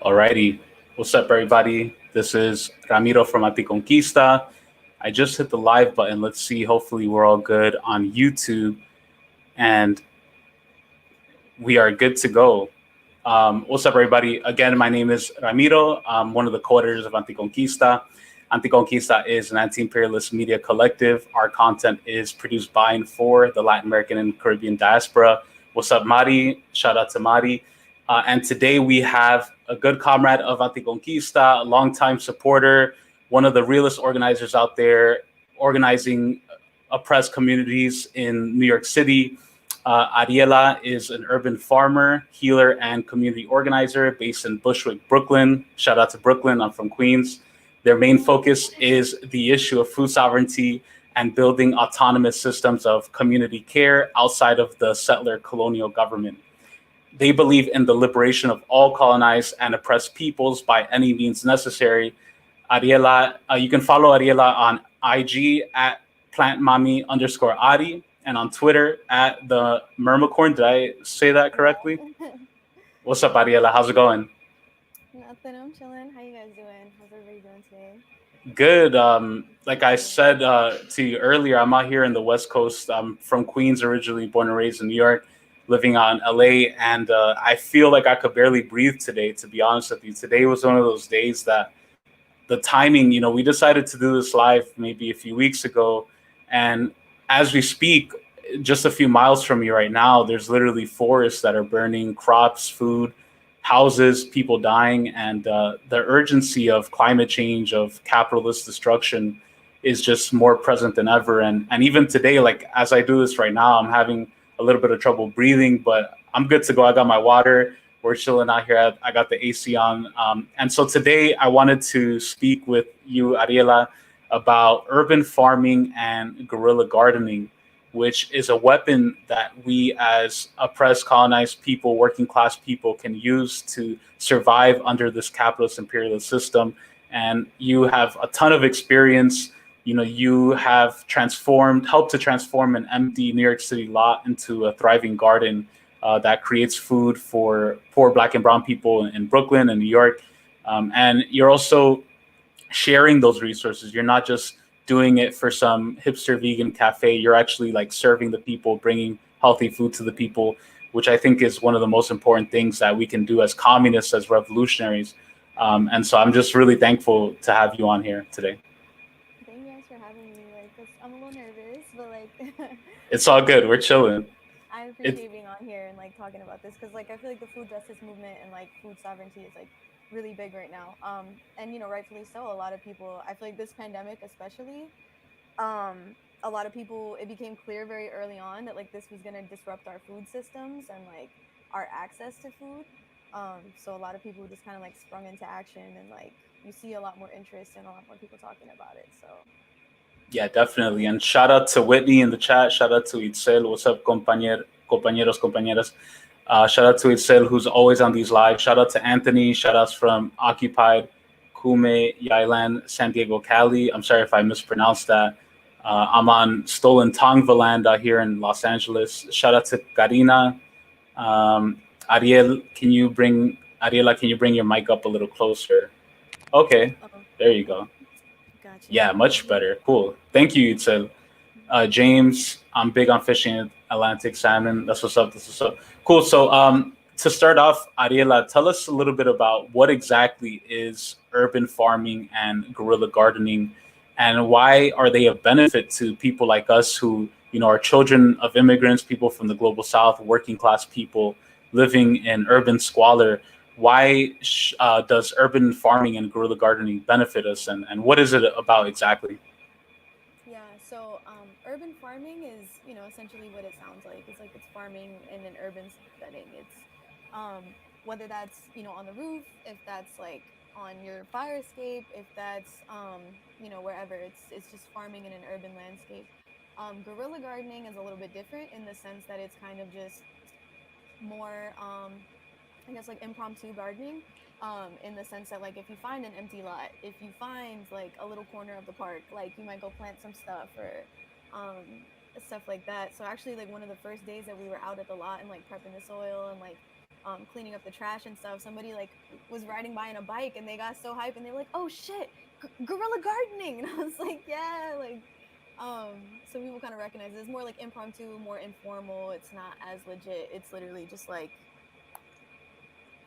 Alrighty. What's up, everybody? This is Ramiro from Anti-Conquista. I just hit the live button. Let's see. Hopefully, we're all good on YouTube and we are good to go. What's up, everybody? Again, my name is Ramiro. I'm one of the co-editors of Anti-Conquista. Anti-Conquista is an anti-imperialist media collective. Our content is produced by and for the Latin American and Caribbean diaspora. What's up, Mari? Shout out to Mari. And today we have a good comrade of Anti-Conquista, a longtime supporter, one of the realest organizers out there, organizing oppressed communities in New York City. Ariella is an urban farmer, healer, and community organizer based in Bushwick, Brooklyn. Shout out to Brooklyn. I'm from Queens. Their main focus is the issue of food sovereignty and building autonomous systems of community care outside of the settler-colonial government. They believe in the liberation of all colonized and oppressed peoples by any means necessary. Ariella, you can follow Ariella on IG at plantmami_Ari and on Twitter at the Mermacorn. Did I say that correctly? What's up, Ariella? How's it going? Nothing. I'm chilling. How you guys doing? How's everybody doing today? Good. Like I said to you earlier, I'm out here in the West Coast. I'm from Queens originally, born and raised in New York, living out in LA, and I feel like I could barely breathe today, to be honest with you. Today was one of those days that the timing, we decided to do this live maybe a few weeks ago, and as we speak, just a few miles from you right now, there's literally forests that are burning, crops, food, houses, people dying, and the urgency of climate change, of capitalist destruction, is just more present than ever. And even today, like as I do this right now, I'm having a little bit of trouble breathing, but I'm good to go. I got my water. We're chilling out here. I got the AC on. And so today I wanted to speak with you, Ariella, about urban farming and guerrilla gardening, which is a weapon that we as oppressed, colonized people, working class people can use to survive under this capitalist imperialist system. And you have a ton of experience. You have helped to transform an empty New York City lot into a thriving garden that creates food for poor Black and brown people in Brooklyn and New York. And you're also sharing those resources. You're not just doing it for some hipster vegan cafe. You're actually like serving the people, bringing healthy food to the people, which I think is one of the most important things that we can do as communists, as revolutionaries. And so I'm just really thankful to have you on here today. Thank you guys for having me. Like, 'cause I'm a little nervous, but like, It's all good. We're chilling. I It, appreciate being on here and like talking about this because like I feel like the food justice movement and like food sovereignty is like really big right now. And rightfully so. A lot of people. I feel like this pandemic, especially, a lot of people. It became clear very early on that like this was gonna disrupt our food systems and like our access to food. So a lot of people just kind of like sprung into action and like you see a lot more interest and a lot more people talking about it. So yeah, definitely. And shout out to Whitney in the chat. Shout out to Itzel. What's up, compañeros, compañeras? Shout out to Itzel, who's always on these lives. Shout out to Anthony. Shout outs from Occupied, Kume, Yailan, San Diego, Cali. I'm sorry if I mispronounced that. I'm on Stolen Tongva land out here in Los Angeles. Shout out to Karina. Ariella, can you bring your mic up a little closer? Okay, oh, there you go. gotcha. Yeah, much better. Cool. Thank you, Itzel. James, I'm big on fishing Atlantic salmon. That's what's up. That's what's up. Cool. So, to start off, Ariela, tell us a little bit about what exactly is urban farming and guerrilla gardening, and why are they a benefit to people like us who, are children of immigrants, people from the global South, working class people living in urban squalor. Why does urban farming and guerrilla gardening benefit us, and what is it about exactly? Yeah, so urban farming is, essentially what it sounds like. It's like it's farming in an urban setting. It's whether that's, on the roof, if that's like on your fire escape, if that's wherever. It's just farming in an urban landscape. Guerrilla gardening is a little bit different in the sense that it's kind of just more I guess like impromptu gardening, in the sense that like if you find an empty lot, if you find like a little corner of the park, like you might go plant some stuff or stuff like that. So actually like one of the first days that we were out at the lot and like prepping the soil and like cleaning up the trash and stuff, somebody like was riding by on a bike and they got so hyped and they were like, "Oh shit, guerrilla gardening!" And I was like, "Yeah, like." So people kind of recognize it. It's more like impromptu, more informal. It's not as legit. It's literally just like,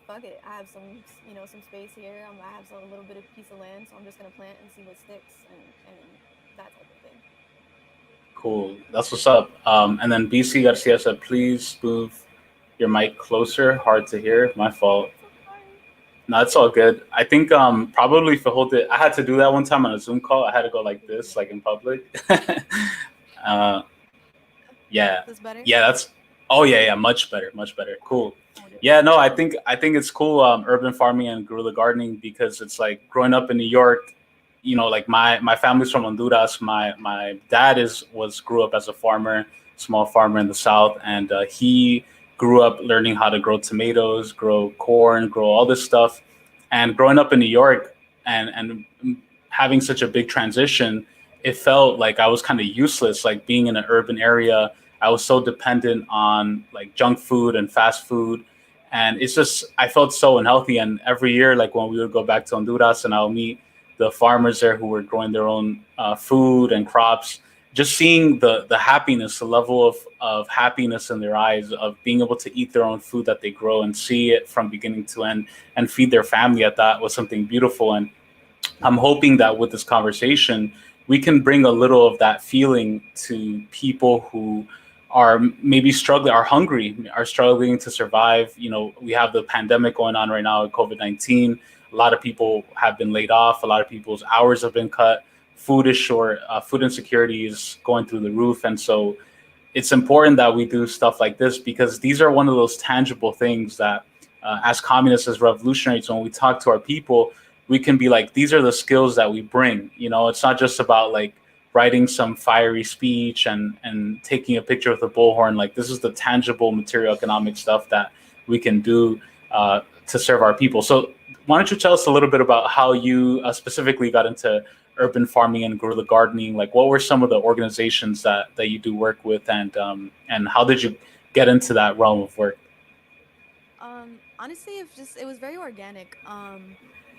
fuck it. I have some, some space here. I have a little bit of piece of land, so I'm just gonna plant and see what sticks and that type of thing. Cool. That's what's up. And then BC Garcia said, please move your mic closer. Hard to hear. My fault. So sorry. No, it's all good. I think probably if I hold it, I had to do that one time on a Zoom call. I had to go like this, like in public. uh, yeah, This better? yeah. That's. Oh yeah, yeah. Much better, much better. Cool. Oh, dude. Yeah, no, I think it's cool. Urban farming and guerrilla gardening because it's like growing up in New York. Like my family's from Honduras. My dad was grew up as a farmer, small farmer in the South, and he grew up learning how to grow tomatoes, grow corn, grow all this stuff. And growing up in New York and having such a big transition, it felt like I was kind of useless. Like being in an urban area, I was so dependent on like junk food and fast food, and it's just I felt so unhealthy. And every year, like when we would go back to Honduras, and I'll meet the farmers there who were growing their own food and crops, just seeing the happiness, the level of happiness in their eyes of being able to eat their own food that they grow and see it from beginning to end and feed their family at that was something beautiful. And I'm hoping that with this conversation, we can bring a little of that feeling to people who are maybe struggling, are hungry, are struggling to survive. We have the pandemic going on right now with COVID-19. A lot of people have been laid off. A lot of people's hours have been cut. Food is short. Food insecurity is going through the roof. And so it's important that we do stuff like this because these are one of those tangible things that, as communists, as revolutionaries, when we talk to our people, we can be like, these are the skills that we bring. It's not just about like writing some fiery speech and taking a picture with a bullhorn. Like this is the tangible material economic stuff that we can do to serve our people. So why don't you tell us a little bit about how you specifically got into urban farming and guerrilla gardening? Like what were some of the organizations that you do work with, and how did you get into that realm of work? Honestly, it was very organic.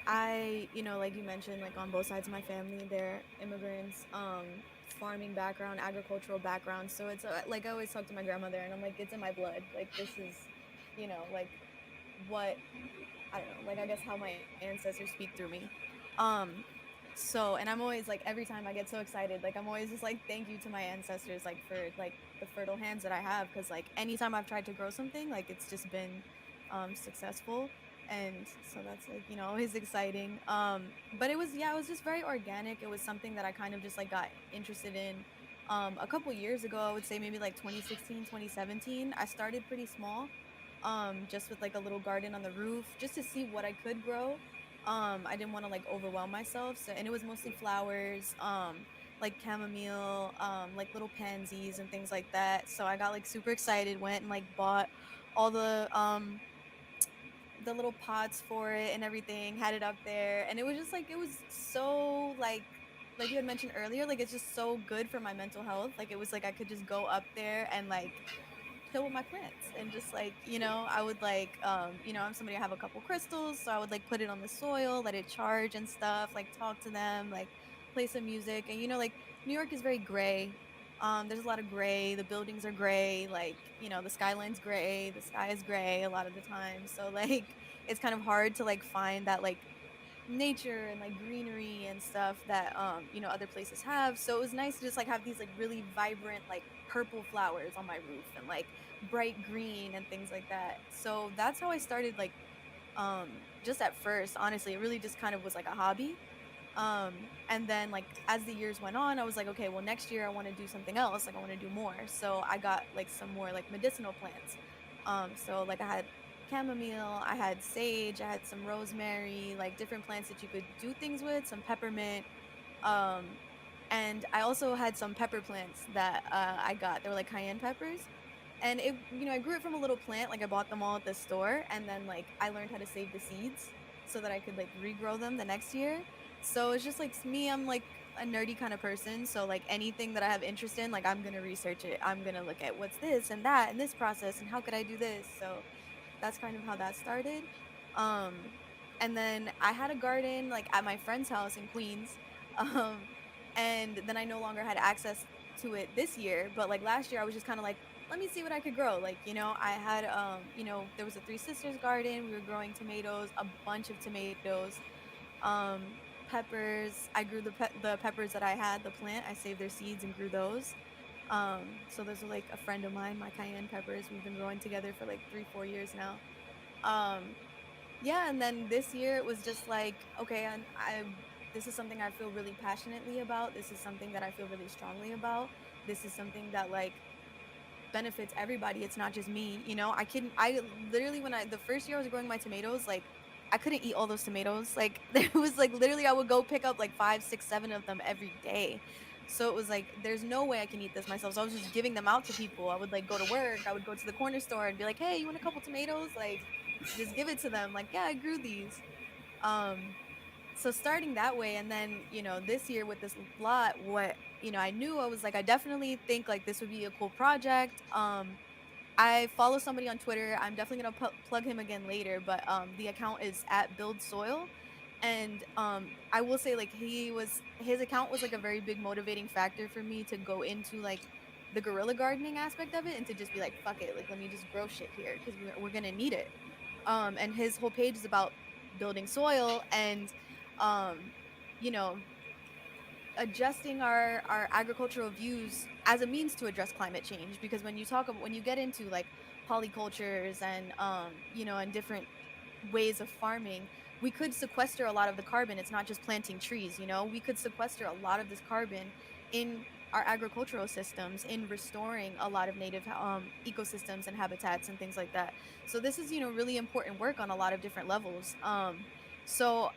I, like you mentioned, like on both sides of my family, they're immigrants, farming background, agricultural background. So it's like I always talk to my grandmother, and I'm like, it's in my blood. Like this is, like what I don't know, like I guess how my ancestors speak through me. Um, so and I'm always like every time I get so excited, like I'm always just like thank you to my ancestors like for like the fertile hands that I have because like anytime I've tried to grow something, like it's just been successful. And so that's like, always exciting. But it was yeah, it was just very organic. It was something that I kind of just like got interested in a couple years ago. I would say maybe like 2016, 2017. I started pretty small just with like a little garden on the roof just to see what I could grow. I didn't want to like overwhelm myself, so and it was mostly flowers, like chamomile, like little pansies and things like that. So I got like super excited, went and like bought all the little pots for it and everything, had it up there, and it was just like it was so like you had mentioned earlier, like it's just so good for my mental health. Like it was like I could just go up there and like chill with my plants and just like I would like I'm somebody, I have a couple crystals, so I would like put it on the soil, let it charge and stuff, like talk to them, like play some music. And like New York is very gray. There's a lot of gray, the buildings are gray, like the skyline's gray, the sky is gray a lot of the time, so like it's kind of hard to like find that like nature and like greenery and stuff that other places have. So it was nice to just like have these like really vibrant like purple flowers on my roof and like bright green and things like that. So that's how I started, like just at first, honestly it really just kind of was like a hobby. And then like as the years went on, I was like, okay, well next year I want to do something else, like I want to do more. So I got like some more like medicinal plants. So like I had chamomile, I had sage, I had some rosemary, like different plants that you could do things with, some peppermint. um and I also had some pepper plants that I got. They were like cayenne peppers, and it I grew it from a little plant. Like I bought them all at the store, and then like I learned how to save the seeds so that I could like regrow them the next year. So it's just like me, I'm like a nerdy kind of person, so like anything that I have interest in, like I'm gonna research it, I'm gonna look at what's this and that and this process and how could I do this. So that's kind of how that started. Um, and then I had a garden like at my friend's house in Queens. Um, and then I no longer had access to it this year, but like last year I was just kind of like, let me see what I could grow. Like, I had there was a Three Sisters garden. We were growing tomatoes, a bunch of tomatoes, peppers. I grew the peppers that I had, the plant. I saved their seeds and grew those. So those are like a friend of mine, my cayenne peppers. We've been growing together for like 3-4 years now. Um, yeah, and then this year it was just like, okay, and I this is something I feel really passionately about. This is something that I feel really strongly about. This is something that like benefits everybody. It's not just me, I literally, when I the first year I was growing my tomatoes, like I couldn't eat all those tomatoes. Like there was like literally I would go pick up like 5, 6, 7 of them every day. So it was like there's no way I can eat this myself. So I was just giving them out to people. I would like go to work, I would go to the corner store and be like, "Hey, you want a couple tomatoes?" Like just give it to them. Like, "Yeah, I grew these." Um so starting that way, and then this year with this lot, what I knew, I was like, I definitely think like this would be a cool project. I follow somebody on Twitter. I'm definitely gonna plug him again later, but the account is at Build Soil, and I will say like his account was like a very big motivating factor for me to go into like the guerrilla gardening aspect of it, and to just be like, fuck it, like let me just grow shit here because we're gonna need it. And his whole page is about building soil and um you know adjusting our agricultural views as a means to address climate change, because when you get into like polycultures and and different ways of farming, we could sequester a lot of the carbon. It's not just planting trees, we could sequester a lot of this carbon in our agricultural systems, in restoring a lot of native ecosystems and habitats and things like that. So this is really important work on a lot of different levels. So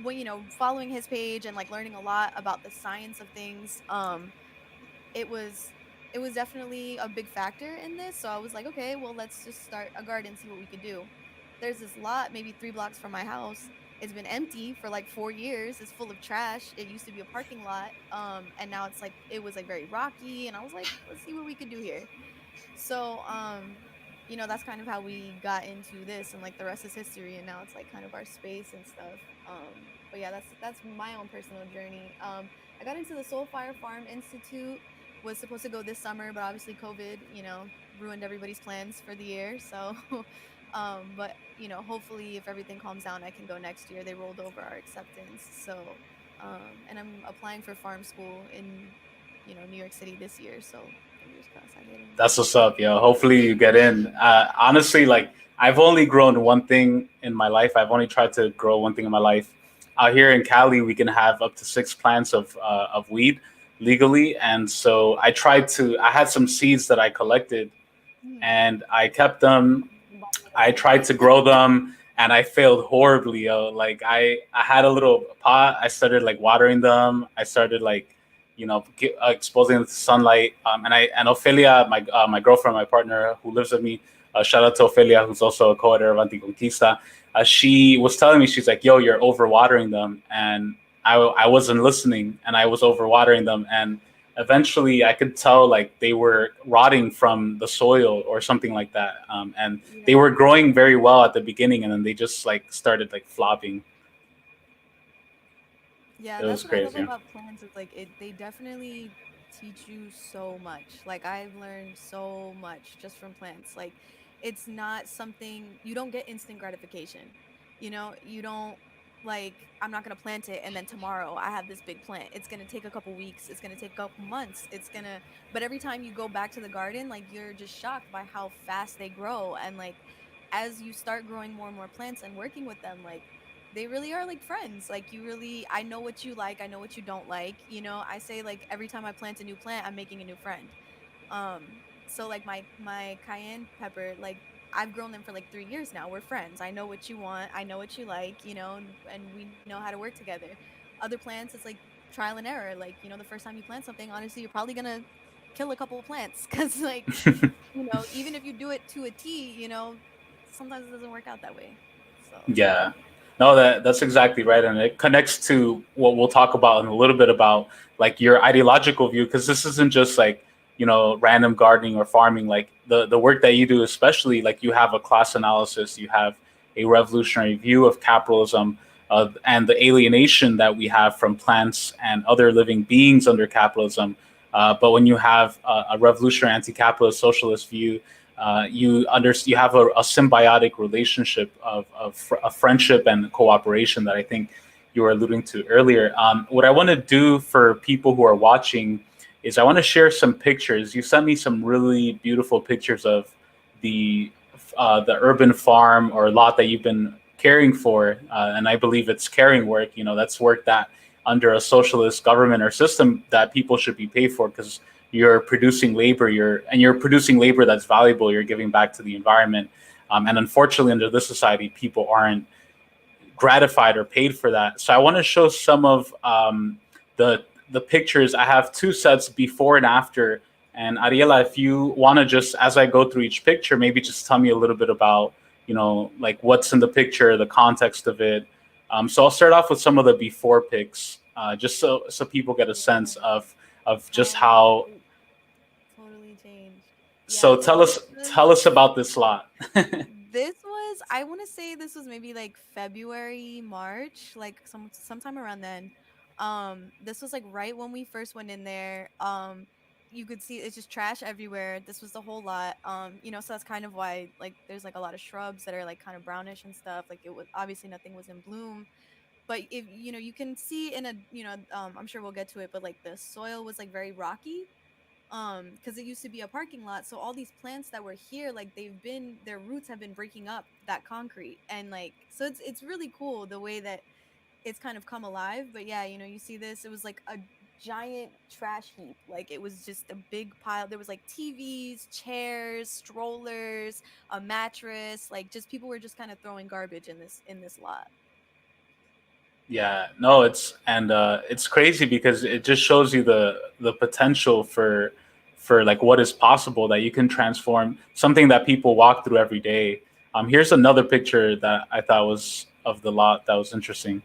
when following his page and like learning a lot about the science of things, it was it was definitely a big factor in this. So I was like, okay, well, let's just start a garden, see what we could do. There's this lot maybe 3 blocks from my house. It's been empty for like 4 years. It's full of trash. It used to be a parking lot, and now it was like very rocky, and I was like, let's see what we could do here. So that's kind of how we got into this, and like the rest is history, and now it's like kind of our space and stuff. But yeah, that's my own personal journey. I got into the Soul Fire Farm Institute, was supposed to go this summer, but obviously COVID, ruined everybody's plans for the year. So but hopefully if everything calms down, I can go next year. They rolled over our acceptance. So and I'm applying for farm school in New York City this year, so fingers crossed I get in. That's what's up, yo. Hopefully you get in. Honestly, like I've only grown one thing in my life. I've only tried to grow one thing in my life. Out here in Cali, we can have up to 6 plants of weed legally, and so I tried to. I had some seeds that I collected, Mhm. and I kept them. Bought another I plant. tried to grow them, and I failed horribly, yo. Like I had a little pot. I started like watering them. I started like exposing them to sunlight. And Ophelia, my girlfriend, my partner who lives with me, shout out to Ophelia, who's also a co-editor of Anti-Conquista. She was telling me, she's like, "Yo, you're overwatering them," and I wasn't listening, and I was overwatering them, and eventually I could tell like they were rotting from the soil or something like that. And they Yeah. were growing very well at the beginning, and then they just like started like flopping. Yeah, It that's was what I love crazy. about plants. It's like they definitely teach you so much. Like I've learned so much just from plants. Like it's not something you don't get instant gratification. You don't like I'm not going to plant it and then tomorrow I have this big plant. It's going to take a couple weeks, it's going to take a couple months. But every time you go back to the garden, like you're just shocked by how fast they grow, and like as you start growing more and more plants and working with them, like they really are like friends. Like I know what you like, I know what you don't like. I say like every time I plant a new plant, I'm making a new friend. So like my cayenne pepper, like I've grown them for like 3 years now. We're friends. I know what you want, I know what you like, and we know how to work together. Other plants, it's like trial and error. Like the first time you plant something, honestly, you're probably gonna kill a couple of plants because like even if you do it to a T, sometimes it doesn't work out that way. So Yeah. No, that's exactly right, and it connects to what we'll talk about in a little bit about like your ideological view, because this isn't just like random gardening or farming. Like the work that you do, especially, like you have a class analysis, you have a revolutionary view of capitalism, and the alienation that we have from plants and other living beings under capitalism. But when you have a revolutionary anti-capitalist socialist view, you have a symbiotic relationship of friendship and cooperation that I think you were alluding to earlier. What I want to do for people who are watching is I want to share some pictures. You sent me some really beautiful pictures of the urban farm or lot that you've been caring for, and I believe it's caring work. That's work that under a socialist government or system that people should be paid for, because you're producing labor, you're producing labor that's valuable. You're giving back to the environment, and unfortunately, under this society, people aren't gratified or paid for that. So I want to show some of the pictures. I have two sets before and after. And Ariella, if you want to just, as I go through each picture, maybe just tell me a little bit about, like what's in the picture, the context of it. So I'll start off with some of the before pics, just so people get a sense of just how. Totally changed. So Yeah. tell us about this lot. This was, I want to say this was maybe like February, March, like sometime around then. This was like right when we first went in there. You could see it's just trash everywhere. This was the whole lot. So that's kind of why like there's like a lot of shrubs that are like kind of brownish and stuff. Like it was obviously nothing was in bloom. But if you can see in a I'm sure we'll get to it, but like the soil was like very rocky, because it used to be a parking lot, so all these plants that were here, like their roots have been breaking up that concrete, and like so it's really cool the way that it's kind of come alive. But yeah, you see this, it was like a giant trash heap. Like it was just a big pile. There was like TVs, chairs, strollers, a mattress, like just people were just kind of throwing garbage in this lot. Yeah, no, it's crazy because it just shows you the potential for like what is possible, that you can transform something that people walk through every day. Here's another picture that I thought was of the lot that was interesting.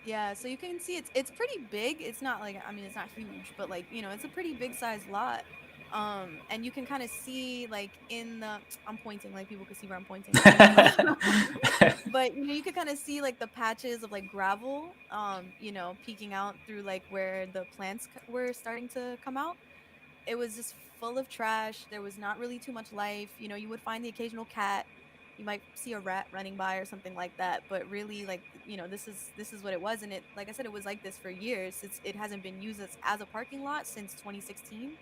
Yeah, so you can see it's pretty big. It's not like, I mean, it's not huge, but like, it's a pretty big sized lot. And you can kind of see like in the I'm pointing, like people can see where I'm pointing. But you can kind of see like the patches of like gravel peeking out through like where the plants were starting to come out. It was just full of trash. There was not really too much life. You would find the occasional cat. You might see a rat running by or something like that. But really, like, this is what it was. And it, like I said, it was like this for years. It hasn't been used as a parking lot since 2016.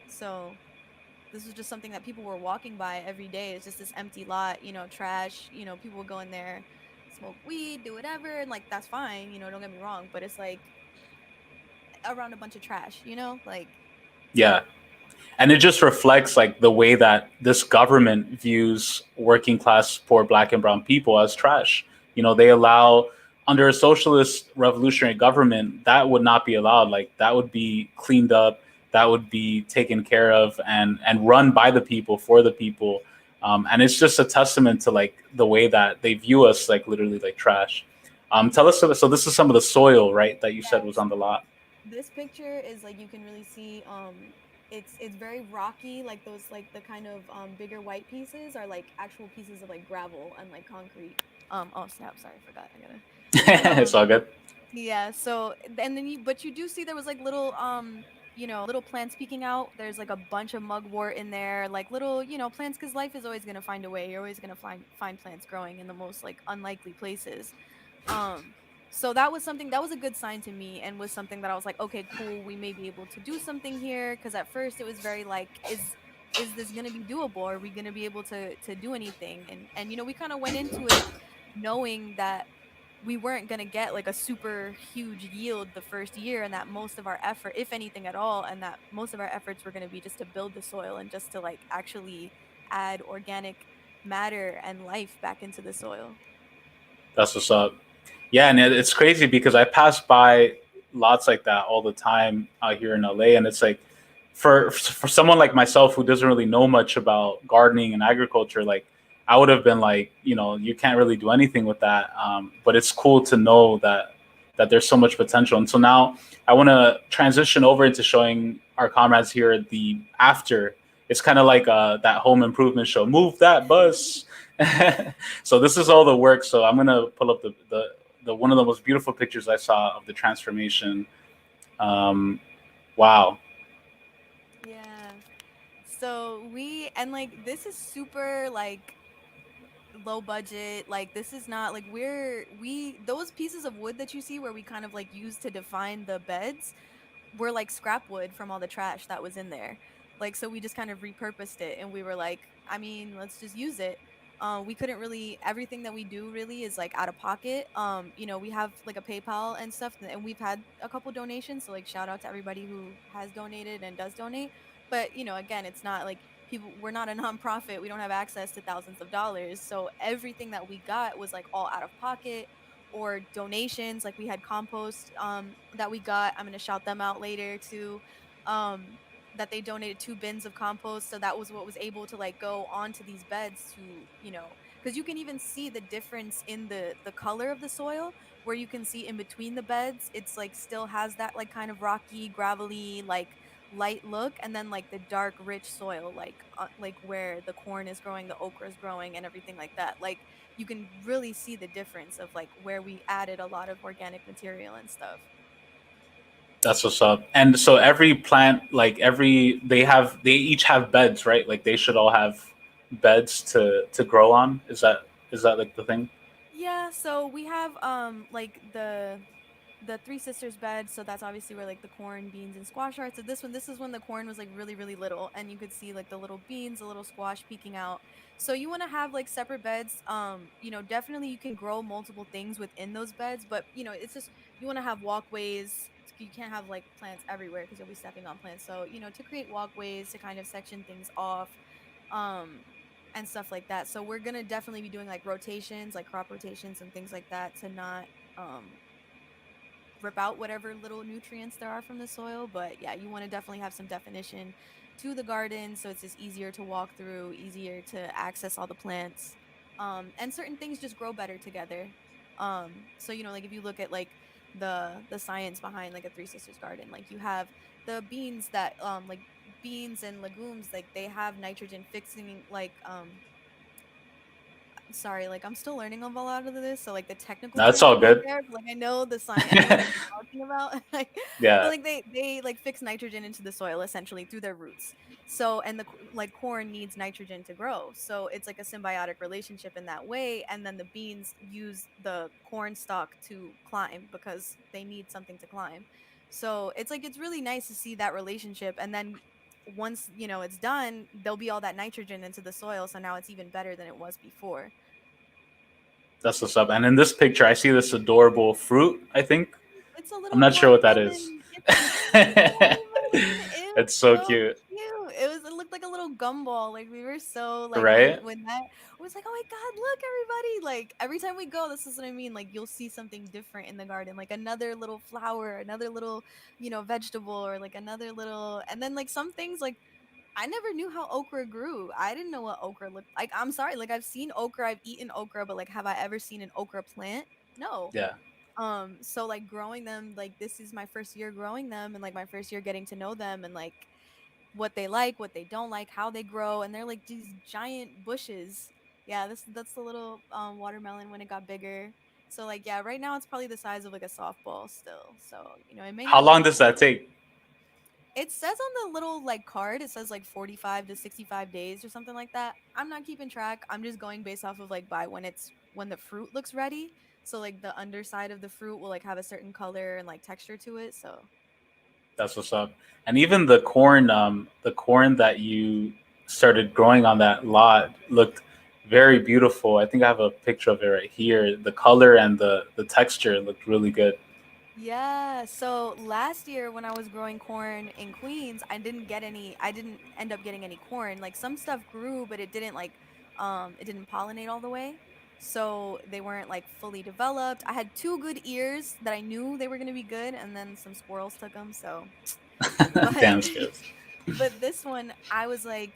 So this was just something that people were walking by every day. It's just this empty lot, trash. People would go in there, smoke weed, do whatever, and like that's fine. Don't get me wrong. But it's like around a bunch of trash. Like Yeah, and it just reflects like the way that this government views working class poor black and brown people as trash. They allow, under a socialist revolutionary government, that would not be allowed. Like that would be cleaned up, that would be taken care of and run by the people for the people. And it's just a testament to like the way that they view us, like literally like trash. Tell us, so this is some of the soil, right, that you said was yes. on the lot. This picture is like you can really see it's very rocky, like those, like the kind of bigger white pieces are like actual pieces of like gravel and like concrete. Oh snap, sorry, I forgot. I gotta It's all good. yeah, so and then but you do see there was like little little plants peeking out. There's like a bunch of mugwort in there, like little, plants, because life is always gonna find a way. You're always gonna find plants growing in the most like unlikely places. Um, so that was something that was a good sign to me, and was something that I was like, okay, cool, we may be able to do something here. Because at first it was very like, is this gonna be doable? Are we gonna be able to do anything? And we kind of went into it knowing that we weren't gonna get like a super huge yield the first year, and that most of our effort, if anything at all, and that most of our efforts were gonna be just to build the soil and just to like actually add organic matter and life back into the soil. That's what's up. Yeah, and it's crazy because I pass by lots like that all the time out here in LA, and it's like for someone like myself who doesn't really know much about gardening and agriculture, like I would have been like, you can't really do anything with that. But it's cool to know that that there's so much potential. And so now I want to transition over into showing our comrades here the after. It's kind of like that home improvement show, move that bus. So this is all the work. So I'm gonna pull up the one of the most beautiful pictures I saw of the transformation. Wow. Yeah. So we and like this is super like low budget. Like this is not like we those pieces of wood that you see where we kind of like use to define the beds were like scrap wood from all the trash that was in there. Like so we just kind of repurposed it and we were like, I mean, let's just use it. We couldn't really everything that we do really is like out of pocket. We have like a PayPal and stuff and we've had a couple donations, so like shout out to everybody who has donated and does donate. But again, it's not like people we're not a nonprofit. We don't have access to thousands of dollars. So everything that we got was like all out of pocket or donations. Like we had compost that we got. I'm gonna shout them out later too. Um, that they donated 2 bins of compost, so that was what was able to like go onto these beds to because you can even see the difference in the color of the soil, where you can see in between the beds it's like still has that like kind of rocky gravelly like light look, and then like the dark rich soil like where the corn is growing, the okra is growing, and everything like that. Like you can really see the difference of like where we added a lot of organic material and stuff. That's what's up. And so every plant, like they each have beds, right? Like they should all have beds to grow on. Is that like the thing? Yeah, so we have like the three sisters bed, so that's obviously where like the corn, beans, and squash are. So this is when the corn was like really really little, and you could see like the little beans, the little squash peeking out. So you want to have like separate beds. Definitely you can grow multiple things within those beds, but it's just you want to have walkways. You can't have like plants everywhere because you'll be stepping on plants. So to create walkways to kind of section things off, um and stuff like that. So we're gonna definitely be doing like rotations, like crop rotations and things like that, to not rip out whatever little nutrients there are from the soil. But yeah, you want to definitely have some definition to the garden, so it's just easier to walk through, easier to access all the plants. And certain things just grow better together. So like if you look at like the science behind like a Three Sisters garden, like you have the beans that like beans and legumes, like they have nitrogen fixing like sorry, like I'm still learning of a lot of this, so like the technical That's terms all will get good. there, but like I know the science, I know what I'm talking about. But Yeah, like they like fix nitrogen into the soil essentially through their roots. So and like corn needs nitrogen to grow, so it's like a symbiotic relationship in that way. And then the beans use the corn stalk to climb because they need something to climb. So it's like it's really nice to see that relationship, and then once it's done, there'll be all that nitrogen into the soil, so now it's even better than it was before. that's what's up. And in this picture, I see this adorable fruit. I think It's a I'm little not sure what that is. watermelon. It's a tiny watermelon. It was It's so so cute, cute. It looked like a little gumball. Like we were so like right? when that I was like, oh my god, look everybody. Like every time we go, this is what I mean. Like you'll see something different in the garden. Like another little flower, another little, vegetable, or like another little, and then like some things like I never knew how okra grew. I didn't know what okra looked like. I'm sorry. Like I've seen okra, I've eaten okra, but like have I ever seen an okra plant? No. Yeah, So like growing them, like this is my first year growing them, and like my first year getting to know them, and like what they like, what they don't like, how they grow, and they're like these giant bushes. Yeah, that's the little watermelon when it got bigger. So like yeah, right now it's probably the size of like a softball still. So, it may how not long be does that take? it says on the little like card, it says like 45 to 65 days or something like that. I'm not keeping track. I'm just going based off of like by when the fruit looks ready. So like the underside of the fruit will like have a certain color and like texture to it. So That's what's up. And even the corn that you started growing on that lot looked very beautiful. I think I have a picture of it right here. The color and the texture looked really good. yeah. So last year when I was growing corn in Queens, I didn't end up getting any corn. Like some stuff grew, but it didn't pollinate all the way. So they weren't like fully developed. I had 2 good ears that I knew they were going to be good, and then some squirrels took them. So, but Damn skills. but this one I was like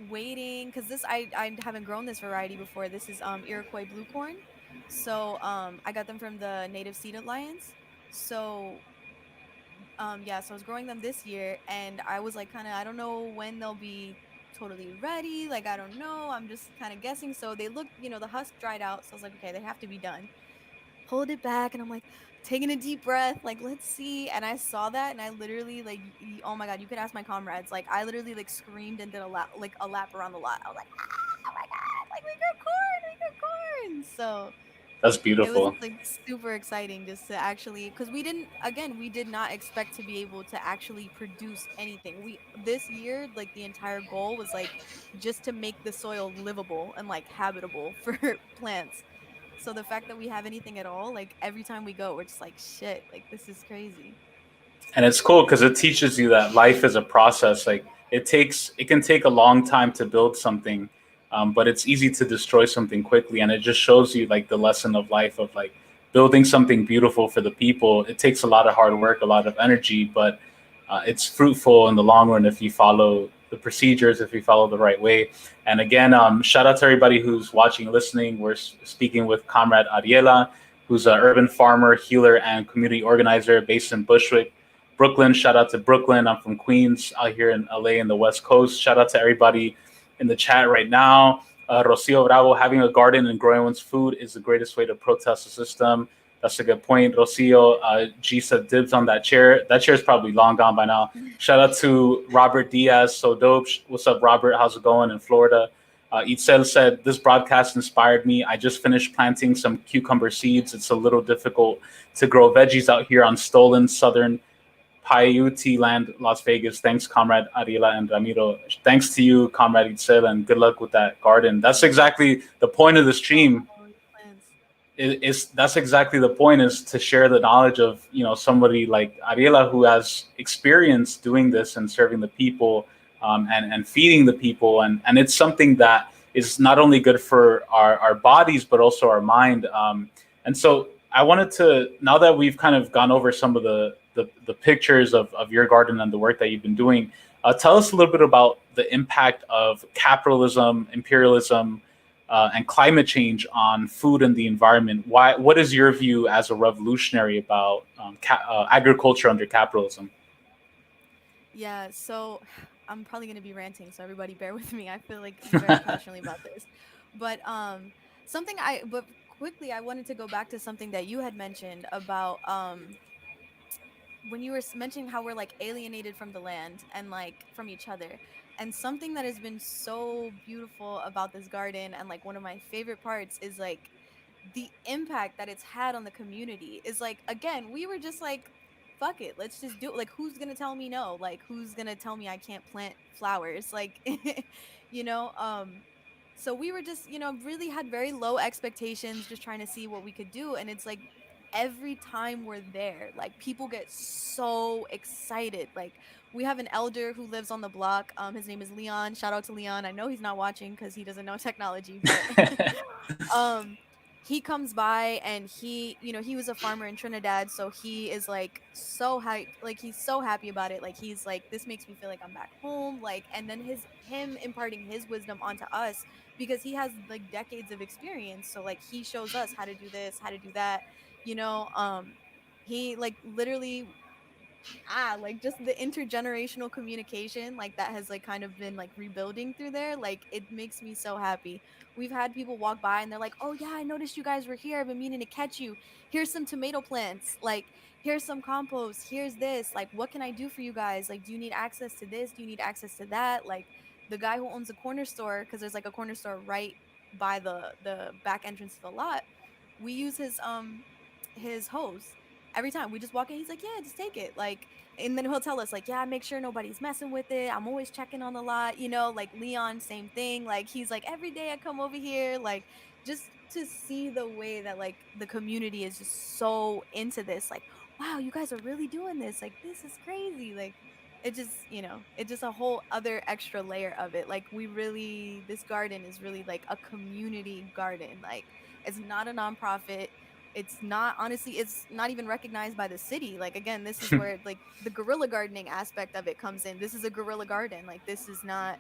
waiting because this I haven't grown this variety before. This is Iroquois blue corn. So I got them from the Native Seed Alliance. So yeah, so I was growing them this year, and I was like, kind of, I don't know when they'll be totally ready. Like, I don't know. I'm just kind of guessing. So they looked, the husk dried out. So I was like, okay, they have to be done. Pulled it back, and I'm like, taking a deep breath, like, let's see. And I saw that, and I literally, like, oh my God, you could ask my comrades. Like, I literally, like, screamed and did a lap around the lot. I was like, oh my God, like, we got corn. So That's it was beautiful. like super exciting just to actually, because we did not expect to be able to actually produce anything. We This year, like, the entire goal was like just to make the soil livable and like habitable for plants. So the fact that we have anything at all, like, every time we go, we're just like, shit, like, this is crazy. And it's cool because it teaches you that life is a process. Like it can take a long time to build something, but it's easy to destroy something quickly. And it just shows you like the lesson of life of like building something beautiful for the people. It takes a lot of hard work, a lot of energy, but it's fruitful in the long run if you follow the procedures, if you follow the right way. And again, shout out to everybody who's watching and listening. We're speaking with Comrade Ariella, who's an urban farmer, healer, and community organizer based in Bushwick, Brooklyn. Shout out to Brooklyn. I'm from Queens, out here in LA in the West Coast. Shout out to everybody in the chat right now. Rocio Bravo, having a garden and growing one's food is the greatest way to protest the system. That's a good point. Rocio, G said dibs on that chair. That chair is probably long gone by now. Shout out to Robert Diaz. So dope. What's up, Robert? How's it going in Florida? Itzel said, this broadcast inspired me. I just finished planting some cucumber seeds. It's a little difficult to grow veggies out here on stolen southern Paiute Land, Las Vegas. Thanks, Comrade Ariella and Ramiro. Thanks to you, Comrade Itzel, and good luck with that garden. That's exactly the point of the stream. Oh, your plants. Is that's exactly the point, is to share the knowledge of somebody like Ariella who has experience doing this and serving the people, and feeding the people, and it's something that is not only good for our bodies but also our mind. And so I wanted to, now that we've kind of gone over some of the pictures of your garden and the work that you've been doing, tell us a little bit about the impact of capitalism, imperialism, and climate change on food and the environment. Why? What is your view as a revolutionary about agriculture under capitalism? Yeah, so I'm probably gonna be ranting, so everybody bear with me. I feel like very passionately about this. But but quickly I wanted to go back to something that you had mentioned about when you were mentioning how we're like alienated from the land and like from each other. And something that has been so beautiful about this garden, and like one of my favorite parts, is like the impact that it's had on the community. Is like, again, we were just like, fuck it, let's just do it. Like, who's gonna tell me no? Like, who's gonna tell me I can't plant flowers? Like, you know so we were just, really had very low expectations, just trying to see what we could do. And it's like, every time we're there, like, people get so excited. Like, we have an elder who lives on the block. His name is Leon. Shout out to Leon. I know he's not watching because he doesn't know technology, but um he comes by, and he was a farmer in Trinidad, so he is like so hyped, like he's so happy about it. Like, he's like, this makes me feel like I'm back home. Like, and then him imparting his wisdom onto us, because he has like decades of experience. So like, he shows us how to do this, how to do that, you know he like literally, like, just the intergenerational communication, like, that has like kind of been like rebuilding through there. Like, it makes me so happy. We've had people walk by, and they're like, oh yeah, I noticed you guys were here, I've been meaning to catch you. Here's some tomato plants, like, here's some compost, here's this, like, what can I do for you guys? Like, do you need access to this, do you need access to that? Like, the guy who owns a corner store, because there's like a corner store right by the back entrance to the lot, we use his hose every time we just walk in. He's like, yeah, just take it, like, and then he'll tell us like, yeah, make sure nobody's messing with it, I'm always checking on the lot. Like, Leon, same thing. Like, he's like, every day I come over here, like, just to see the way that like the community is just so into this, like, wow, you guys are really doing this, like, this is crazy. Like, it just, it's just a whole other extra layer of it. Like, this garden is really like a community garden. Like, it's not a nonprofit. It's not, honestly, it's not even recognized by the city. Like, again, this is where like the guerrilla gardening aspect of it comes in. This is a guerrilla garden. Like, this is not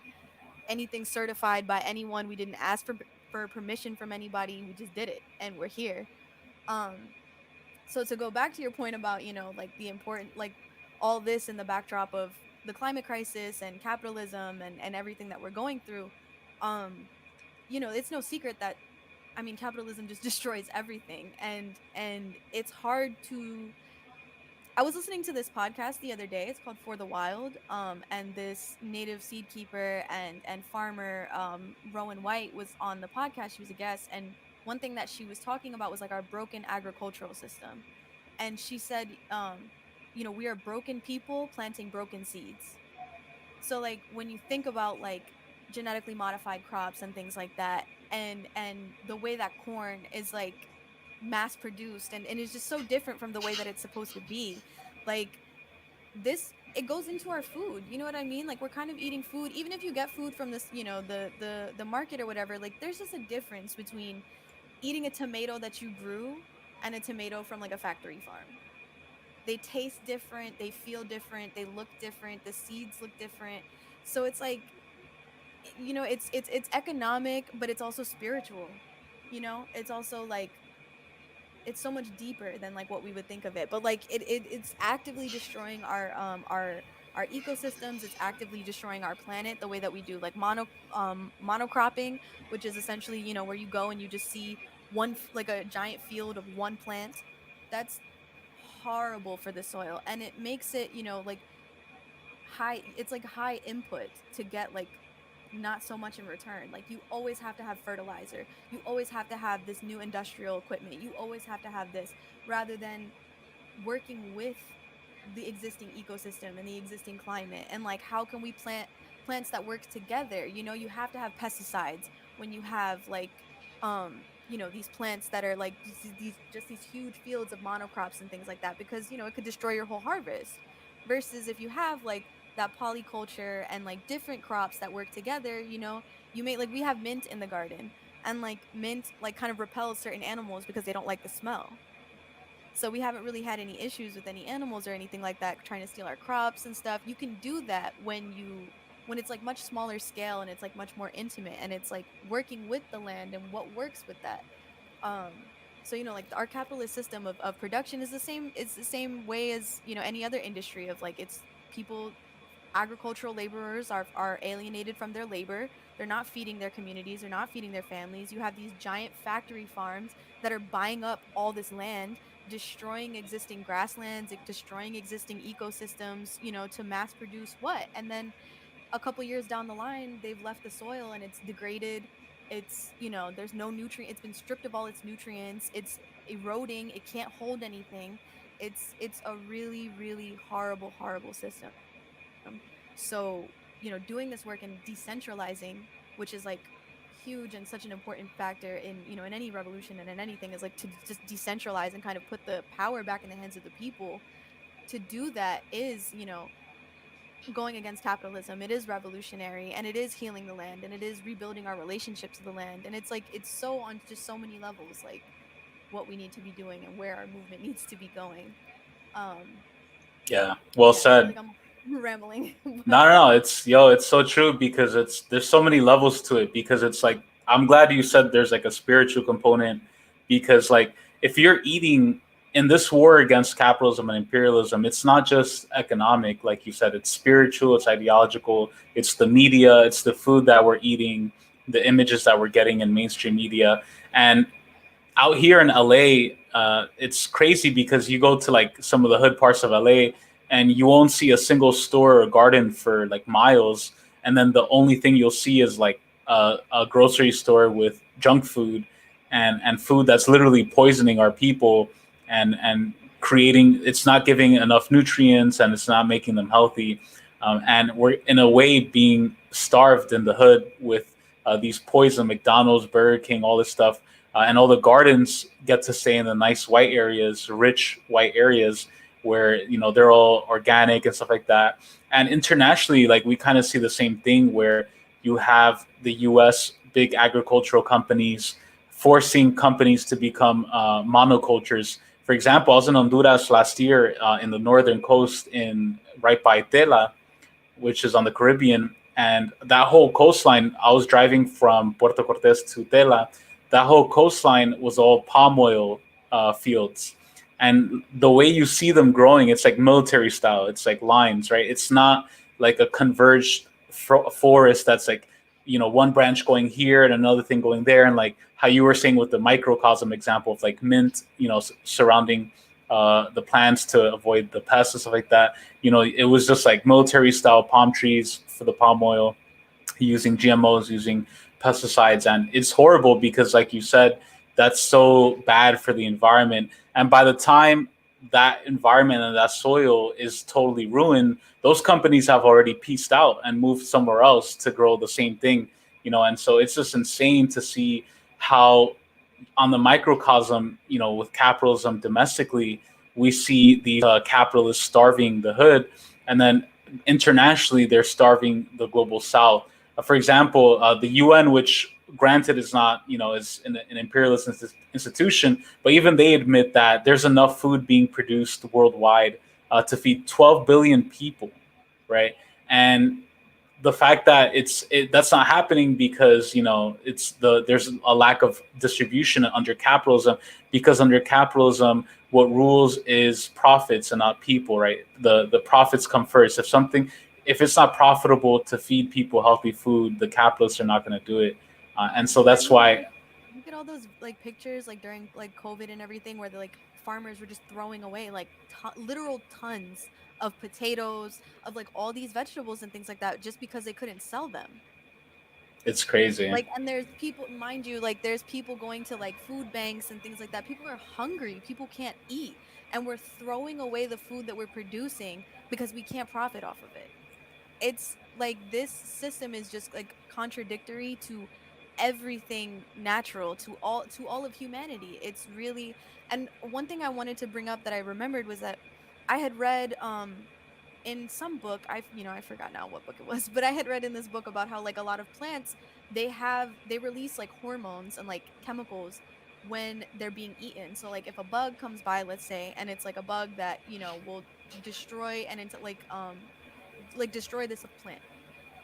anything certified by anyone. We didn't ask for permission from anybody. We just did it, and we're here. um So to go back to your point about, like the important, like all this in the backdrop of the climate crisis and capitalism and everything that we're going through, um, it's no secret that, I mean, capitalism just destroys everything. And it's hard to, I was listening to this podcast the other day. It's called For the Wild. And this native seed keeper and farmer, Rowan White, was on the podcast. She was a guest, and one thing that she was talking about was like our broken agricultural system. And she said, we are broken people planting broken seeds. So like when you think about like genetically modified crops and things like that, and the way that corn is like mass produced, and it's just so different from the way that it's supposed to be, like this, it goes into our food, you know what I mean? Like we're kind of eating food, even if you get food from this, the market or whatever. Like there's just a difference between eating a tomato that you grew and a tomato from like a factory farm. They taste different, they feel different, they look different, the seeds look different. So it's like, it's economic, but it's also spiritual. It's also like, it's so much deeper than like what we would think of it. But like it's actively destroying our ecosystems. It's actively destroying our planet the way that we do like monocropping, which is essentially, where you go and you just see like a giant field of one plant. That's horrible for the soil, and it makes it, like high, it's like high input to get like not so much in return. Like you always have to have fertilizer, you always have to have this new industrial equipment, you always have to have this, rather than working with the existing ecosystem and the existing climate. And like how can we plant plants that work together? You have to have pesticides when you have like these plants that are like these huge fields of monocrops and things like that, because it could destroy your whole harvest. Versus if you have like that polyculture and like different crops that work together, you may, like, we have mint in the garden, and like mint like kind of repels certain animals because they don't like the smell. So we haven't really had any issues with any animals or anything like that trying to steal our crops and stuff. You can do that when it's like much smaller scale, and it's like much more intimate, and it's like working with the land and what works with that. So like our capitalist system of production is the same way as any other industry of like, it's people, agricultural laborers are alienated from their labor. They're not feeding their communities, they're not feeding their families. You have these giant factory farms that are buying up all this land, destroying existing grasslands, destroying existing ecosystems, to mass produce what? And then a couple years down the line, they've left the soil and it's degraded. It's, there's no nutrient, it's been stripped of all its nutrients, it's eroding, it can't hold anything. It's a really, really horrible, horrible system. So, doing this work and decentralizing, which is like huge and such an important factor in any revolution and in anything, is like to just decentralize and kind of put the power back in the hands of the people. To do that is, going against capitalism. It is revolutionary, and it is healing the land, and it is rebuilding our relationship to the land. And it's like, it's so on just so many levels, like what we need to be doing and where our movement needs to be going. Um, Yeah, well yeah, I feel said. like I'm rambling, No, but no, no. It's so true because there's so many levels to it. Because it's like I'm glad you said there's like a spiritual component, because like if you're eating in this war against capitalism and imperialism, it's not just economic, like you said. It's spiritual, it's ideological, it's the media, it's the food that we're eating, the images that we're getting in mainstream media, and out here in LA, it's crazy because you go to like some of the hood parts of LA and you won't see a single store or garden for like miles. And then the only thing you'll see is like a grocery store with junk food and food that's literally poisoning our people and creating, it's not giving enough nutrients and it's not making them healthy. And we're in a way being starved in the hood with these poison McDonald's, Burger King, all this stuff, and all the gardens get to stay in the nice white areas, rich white areas where they're all organic and stuff like that. And internationally, like we kind of see the same thing where you have the U.S. big agricultural companies forcing companies to become monocultures. For example, I was in Honduras last year in the northern coast, in right by Tela, which is on the Caribbean. And that whole coastline, I was driving from Puerto Cortes to Tela. That whole coastline was all palm oil fields. And the way you see them growing, it's like military style. It's like lines, right? It's not like a converged forest that's like, one branch going here and another thing going there. And like how you were saying with the microcosm example of like mint, surrounding the plants to avoid the pests and stuff like that. It was just like military style palm trees for the palm oil, using GMOs, using pesticides. And it's horrible because, like you said, that's so bad for the environment. And by the time that environment and that soil is totally ruined, those companies have already pieced out and moved somewhere else to grow the same thing. And so it's just insane to see how on the microcosm, with capitalism domestically, we see the capitalists starving the hood, and then internationally they're starving the global south. For example, the UN, which granted is not, is an imperialist institution, but even they admit that there's enough food being produced worldwide to feed 12 billion people, right? And the fact that that's not happening because there's a lack of distribution under capitalism, because under capitalism what rules is profits and not people, right? The profits come first. If it's not profitable to feed people healthy food, the capitalists are not going to do it. And so that's why. Look at all those like pictures like during like COVID and everything where the like farmers were just throwing away like literal tons of potatoes, of like all these vegetables and things like that just because they couldn't sell them. It's crazy. Like, and there's people, mind you, like there's people going to like food banks and things like that. People are hungry, people can't eat, and we're throwing away the food that we're producing because we can't profit off of it. It's like this system is just like contradictory to everything natural, to all of humanity. It's really, and one thing I wanted to bring up that I remembered was that I had read in some book, I forgot now what book it was, but I had read in this book about how like a lot of plants, they release like hormones and like chemicals when they're being eaten. So like if a bug comes by, let's say, and it's like a bug that will destroy and into like destroy this plant,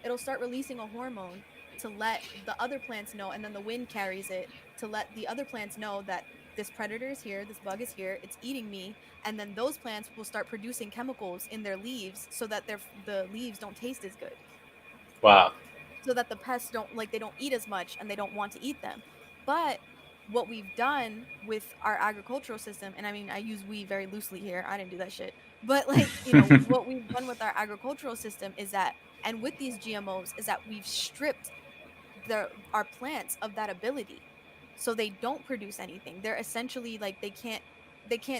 it'll start releasing a hormone to let the other plants know, and then the wind carries it to let the other plants know that this predator is here, this bug is here, it's eating me, and then those plants will start producing chemicals in their leaves so that the leaves don't taste as good, Wow. so that the pests they don't eat as much and they don't want to eat them. But what we've done with our agricultural system, and I mean I use we very loosely here, I didn't do that shit, but like what we've done with our agricultural system is that, and with these GMOs, is that we've stripped our plants of that ability, so they don't produce anything. They're essentially like they can't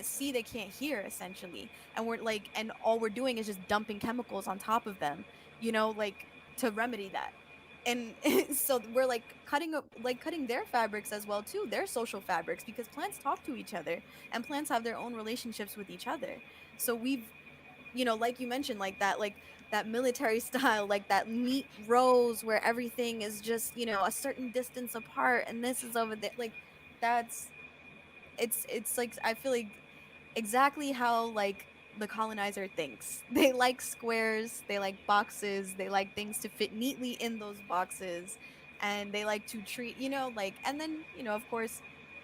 see, they can't hear essentially, and we're like, and all we're doing is just dumping chemicals on top of them, like to remedy that. And so we're like cutting their fabrics as well too, their social fabrics, because plants talk to each other and plants have their own relationships with each other. So we've, like you mentioned, like that military style, like that neat rows where everything is just, a certain distance apart, and this is over there. Like that's it's like I feel like exactly how like the colonizer thinks. They like squares, they like boxes, they like things to fit neatly in those boxes, and they like to treat, like, and then, of course,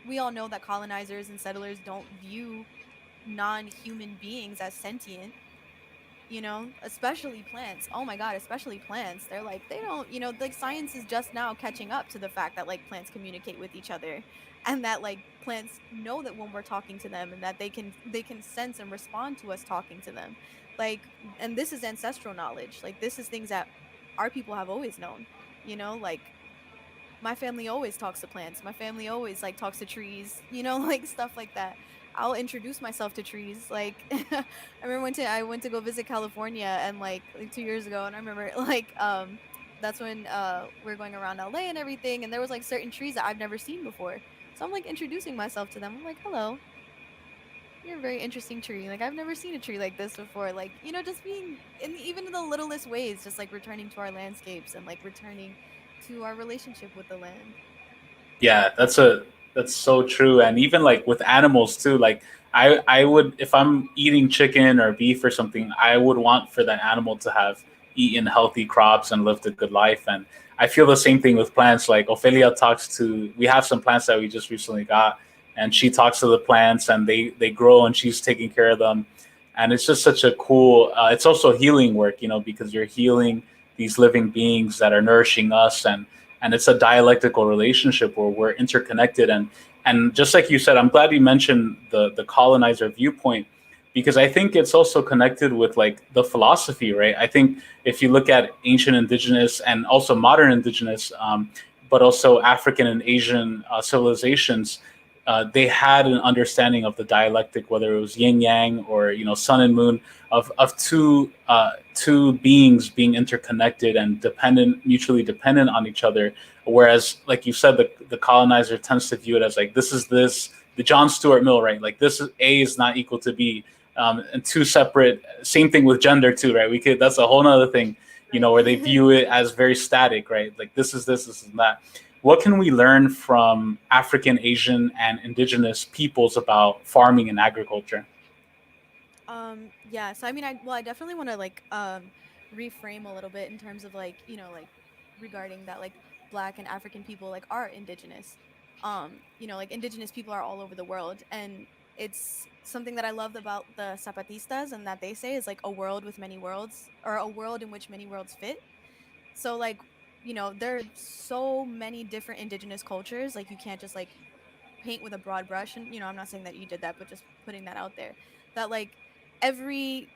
we all know that colonizers and settlers don't view non-human beings as sentient, especially plants. Oh my god, especially plants. They're like, they don't, like science is just now catching up to the fact that like plants communicate with each other, and that like plants know that when we're talking to them, and that they can sense and respond to us talking to them. Like, and this is ancestral knowledge. Like this is things that our people have always known, like my family always talks to plants. My family always like talks to trees, like stuff like that. I'll introduce myself to trees. Like I remember I went to go visit California, and like 2 years ago, and I remember like that's when we're going around LA and everything, and there was like certain trees that I've never seen before. So I'm like introducing myself to them. I'm like, "Hello, you're a very interesting tree. Like I've never seen a tree like this before." Like, just being even in the littlest ways, just like returning to our landscapes and like returning to our relationship with the land. Yeah, that's so true. And even like with animals too, like I would, if I'm eating chicken or beef or something, I would want for that animal to have eaten healthy crops and lived a good life. And I feel the same thing with plants. Like Ophelia talks to, we have some plants that we just recently got, and she talks to the plants, and they grow, and she's taking care of them. And it's just such a cool. It's also healing work, because you're healing these living beings that are nourishing us, and it's a dialectical relationship where we're interconnected. And just like you said, I'm glad you mentioned the colonizer viewpoint, because I think it's also connected with like the philosophy, right? I think if you look at ancient indigenous and also modern indigenous, but also African and Asian civilizations, they had an understanding of the dialectic, whether it was yin yang or sun and moon, of two beings being interconnected and dependent, mutually dependent on each other. Whereas, like you said, the colonizer tends to view it as like this is this the John Stuart Mill, right? Like this is A is not equal to B, and two separate. Same thing with gender too, right? That's a whole other thing, where they Right. view it as very static, right? Like this is this is that. What can we learn from African, Asian, and indigenous peoples about farming and agriculture? Yeah, so I mean, I definitely want to like reframe a little bit in terms of like, like regarding that like black and African people like are indigenous. Like indigenous people are all over the world, and it's something that I love about the Zapatistas, and that they say is like a world with many worlds, or a world in which many worlds fit. So like, there are so many different indigenous cultures, like you can't just like paint with a broad brush. And I'm not saying that you did that, but just putting that out there, that like every,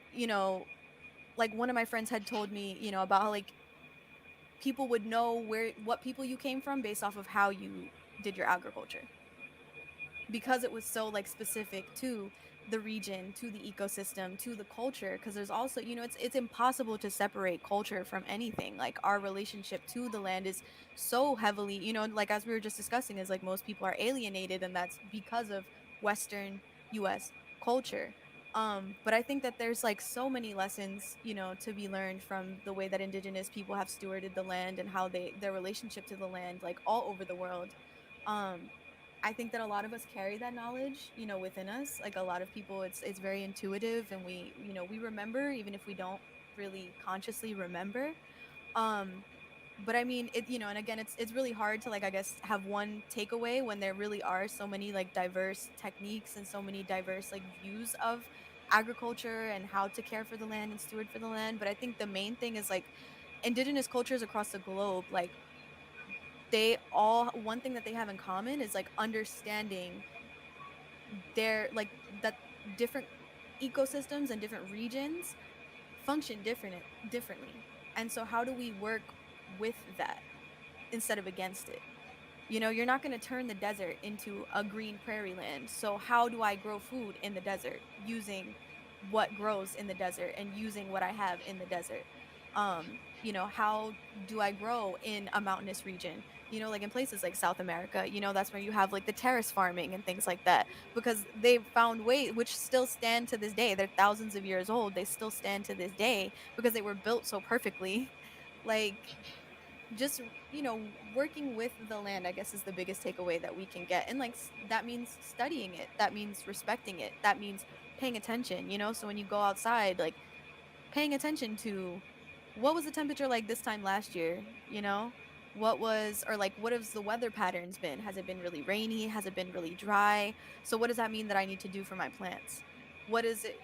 like one of my friends had told me, about how like people would know what people you came from based off of how you did your agriculture, because it was so like specific to the region, to the ecosystem, to the culture. Because there's also, it's impossible to separate culture from anything. Like our relationship to the land is so heavily, like as we were just discussing, is like most people are alienated, and that's because of Western US culture. But I think that there's like so many lessons, to be learned from the way that indigenous people have stewarded the land, and how their relationship to the land, like all over the world. um I think that a lot of us carry that knowledge, within us. Like a lot of people, it's very intuitive, and we remember even if we don't really consciously remember. Um, but I mean, and again, it's really hard to like I guess have one takeaway when there really are so many like diverse techniques and so many diverse like views of agriculture and how to care for the land and steward for the land. But I think the main thing is like indigenous cultures across the globe, like they all, one thing that they have in common is like understanding their like that different ecosystems and different regions function differently. And so how do we work with that instead of against it? You're not going to turn the desert into a green prairie land. So how do I grow food in the desert using what grows in the desert and using what I have in the desert? How do I grow in a mountainous region? Like in places like South America, that's where you have like the terrace farming and things like that, because they've found ways which still stand to this day. They're thousands of years old. They still stand to this day because they were built so perfectly. Like just working with the land, I guess, is the biggest takeaway that we can get. And like that means studying it, that means respecting it, that means paying attention. So when you go outside, like paying attention to what was the temperature like this time last year, what was, or like what has the weather patterns been, has it been really rainy, has it been really dry? So what does that mean that I need to do for my plants? What is it,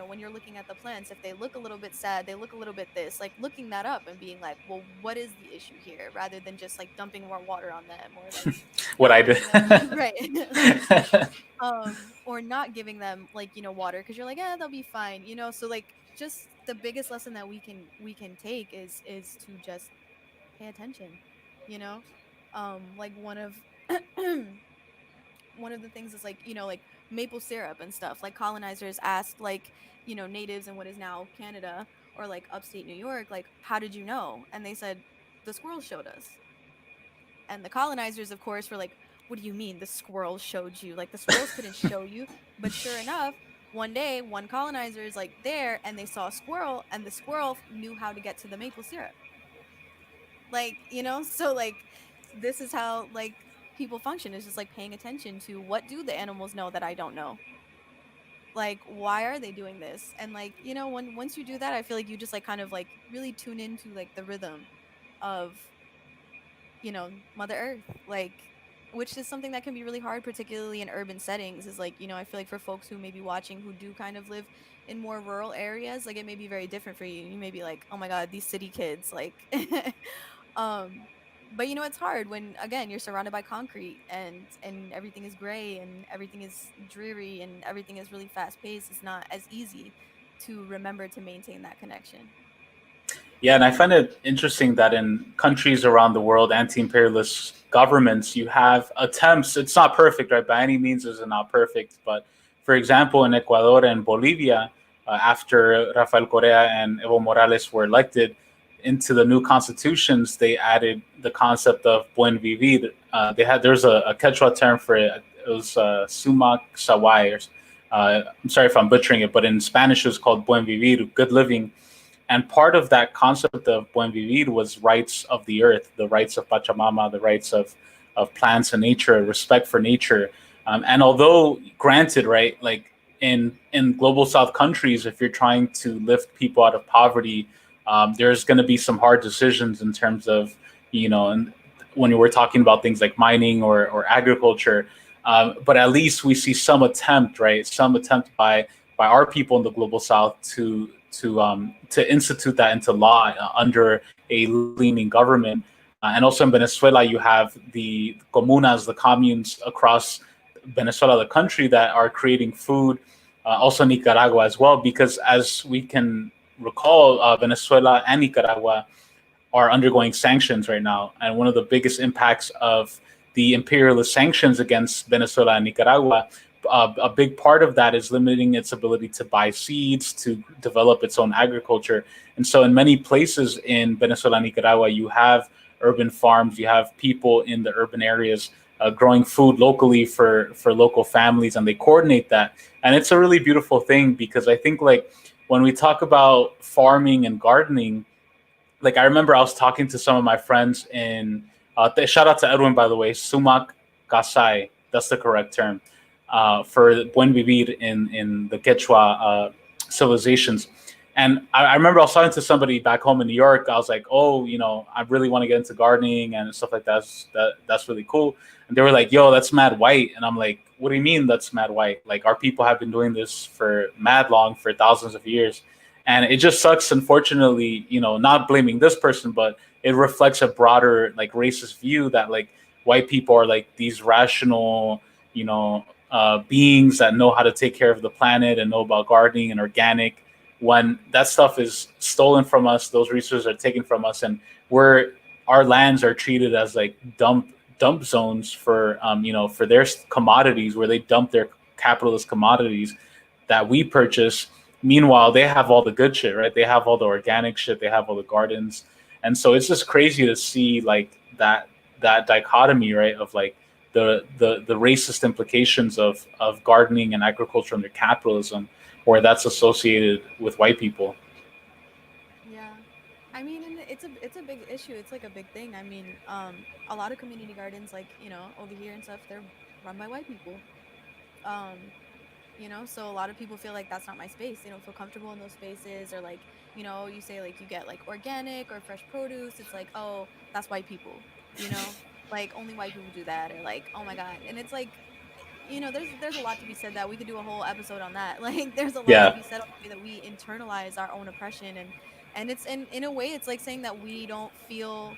when you're looking at the plants, if they look a little bit sad, they look a little bit this, like looking that up and being like, well, what is the issue here, rather than just like dumping more water on them, or like What I not did. giving them right. Or not giving them like water because you're like, yeah, they'll be fine. So like just the biggest lesson that we can take is to just pay attention. you know like one of the things is like like maple syrup and stuff. Like colonizers asked like natives in what is now Canada or like upstate New York, like, how did you know? And they said the squirrels showed us. And the colonizers, of course, were like, what do you mean the squirrels showed you? Like the squirrels couldn't show you. But sure enough, one day one colonizer is like there and they saw a squirrel, and the squirrel knew how to get to the maple syrup. Like so like this is how like people function, is just like paying attention to what do the animals know that I don't know. Like why are they doing this? And like when once you do that, I feel like you just like kind of like really tune into like the rhythm of Mother Earth. Like which is something that can be really hard, particularly in urban settings. Is like, I feel like for folks who may be watching who do kind of live in more rural areas, like it may be very different for you. You may be like, oh my god, these city kids, like, um, but it's hard when again you're surrounded by concrete and everything is gray and everything is dreary and everything is really fast paced. It's not as easy to remember to maintain that connection. Yeah, and I find it interesting that in countries around the world, anti-imperialist governments, you have attempts. It's not perfect, right? By any means, is it not perfect? But for example, in Ecuador and Bolivia, after Rafael Correa and Evo Morales were elected into the new constitutions, they added the concept of buen vivir. There's a Quechua term for it. It was sumac sawai. I'm sorry if I'm butchering it, but in Spanish it was called buen vivir, good living. And part of that concept of buen vivir was rights of the earth, the rights of Pachamama, the rights of plants and nature, respect for nature. And although, granted, right, like in global South countries, if you're trying to lift people out of poverty, there's going to be some hard decisions in terms of, and when we're talking about things like mining or agriculture. But at least we see some attempt, right? Some attempt by our people in the global South to institute that into law under a leaning government. And also in Venezuela, you have the comunas, the communes across Venezuela, the country, that are creating food. Also Nicaragua as well, because as we can recall, Venezuela and Nicaragua are undergoing sanctions right now. And one of the biggest impacts of the imperialist sanctions against Venezuela and Nicaragua, a big part of that is limiting its ability to buy seeds, to develop its own agriculture. And so, in many places in Venezuela and Nicaragua, you have urban farms, you have people in the urban areas growing food locally for local families, and they coordinate that. And it's a really beautiful thing, because I think, like, when we talk about farming and gardening, like, I remember I was talking to some of my friends in shout out to Edwin, by the way, sumac kasai, that's the correct term for buen vivir in the Quechua civilizations. And I remember I was talking to somebody back home in New York. I was like, oh, I really want to get into gardening and stuff like that. That's really cool. And they were like, yo, that's mad white. And I'm like, what do you mean that's mad white? Like, our people have been doing this for mad long, for thousands of years. And it just sucks, unfortunately, not blaming this person, but it reflects a broader, like, racist view that, like, white people are like these rational, beings that know how to take care of the planet and know about gardening and organic. When that stuff is stolen from us, those resources are taken from us, and our lands are treated as like dump zones for for their commodities, where they dump their capitalist commodities that we purchase. Meanwhile, they have all the good shit, right? They have all the organic shit. They have all the gardens, and so it's just crazy to see, like, that dichotomy, right? Of, like, the racist implications of gardening and agriculture under capitalism, where that's associated with white people. Yeah. I mean, and it's a big issue. It's like a big thing. I mean, a lot of community gardens, like, over here and stuff, they're run by white people. Um, so a lot of people feel like that's not my space. They don't feel comfortable in those spaces, or like, you say like you get like organic or fresh produce. It's like, oh, that's white people, you know, like only white people do that, or like, oh my god. And it's like, there's a lot to be said that we could do a whole episode on that. Like, there's a lot to Yeah, be said on the way that we internalize our own oppression, and it's in a way, it's like saying that we don't feel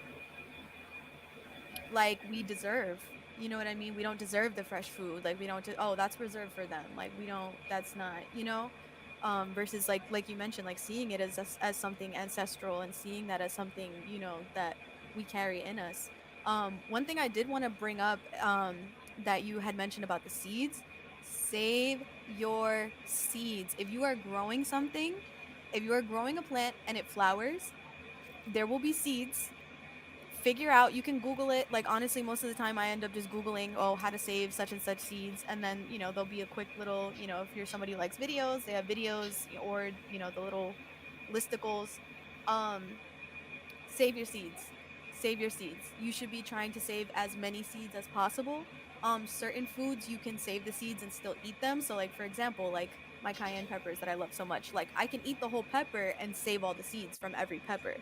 like we deserve, you know what I mean, we don't deserve the fresh food, like we don't oh, that's reserved for them, like we don't, that's not, versus like you mentioned, like seeing it as something ancestral, and seeing that as something, that we carry in us. One thing I did want to bring up, that you had mentioned about the seeds: save your seeds. If you are growing something, if you are growing a plant and it flowers, there will be seeds. Figure out, you can Google it. Like, honestly, most of the time I end up just Googling, oh, how to save such and such seeds, and then, there'll be a quick little, if you're somebody who likes videos, they have videos, or, the little listicles. um Save your seeds. Save your seeds. You should be trying to save as many seeds as possible. Certain foods, you can save the seeds and still eat them. So, like, for example, like my cayenne peppers that I love so much, like I can eat the whole pepper and save all the seeds from every pepper.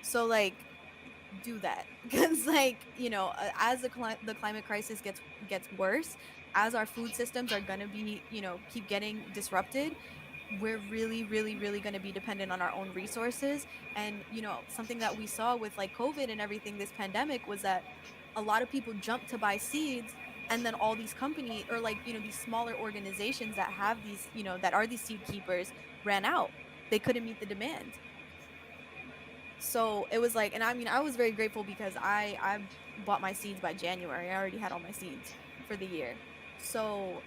So, like, do that because like as the climate crisis gets worse, as our food systems are going to be keep getting disrupted, we're really really really going to be dependent on our own resources. And something that we saw with like COVID and everything, this pandemic, was that a lot of people jumped to buy seeds, and then all these company or like these smaller organizations that have these that are these seed keepers ran out. They couldn't meet the demand. So it was like, and I mean, I was very grateful because I bought my seeds by January. I already had all my seeds for the year. So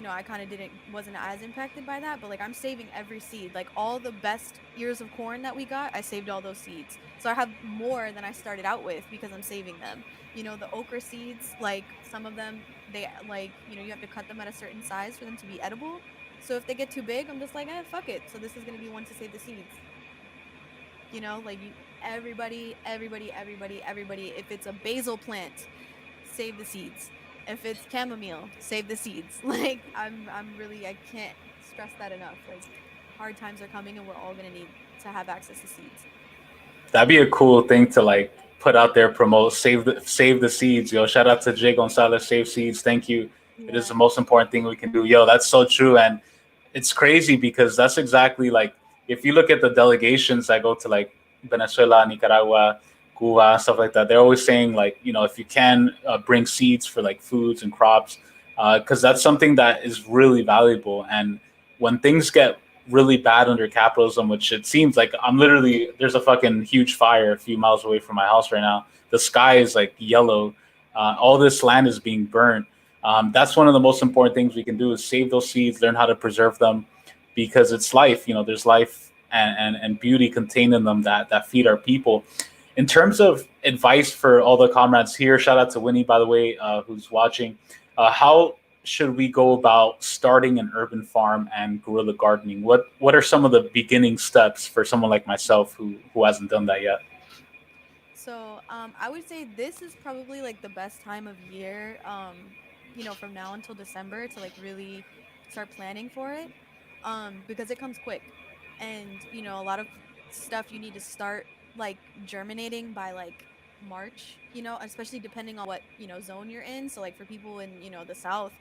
I kind of didn't wasn't as impacted by that, but like I'm saving every seed. Like all the best ears of corn that we got, I saved all those seeds. So I have more than I started out with because I'm saving them. The okra seeds, like some of them, they like you have to cut them at a certain size for them to be edible. So if they get too big, I'm just like, fuck it. So this is gonna be one to save the seeds. Like everybody, if it's a basil plant, save the seeds. If it's chamomile, save the seeds. Like I'm really, I can't stress that enough. Like hard times are coming and we're all going to need to have access to seeds. That'd be a cool thing to like put out there, promote, save the seeds. Yo, shout out to Jay Gonzalez, save seeds. Thank you. It is Yeah. the most important thing we can do. Yo, that's so true. And it's crazy because that's exactly like if you look at the delegations that go to like Venezuela, Nicaragua, Cuba, stuff like that, they're always saying like, if you can bring seeds for like foods and crops, because that's something that is really valuable. And when things get really bad under capitalism, which it seems like I'm literally there's a fucking huge fire a few miles away from my house right now. The sky is like yellow. All this land is being burnt. That's one of the most important things we can do is save those seeds, learn how to preserve them, because it's life. There's life and beauty contained in them that feed our people. In terms of advice for all the comrades here, shout out to Winnie, by the way, who's watching. How should we go about starting an urban farm and guerrilla gardening? What are some of the beginning steps for someone like myself who hasn't done that yet? So I would say this is probably like the best time of year, from now until December to like really start planning for it, because it comes quick, and a lot of stuff you need to start like germinating by like March, especially depending on what zone you're in. So like for people in the South,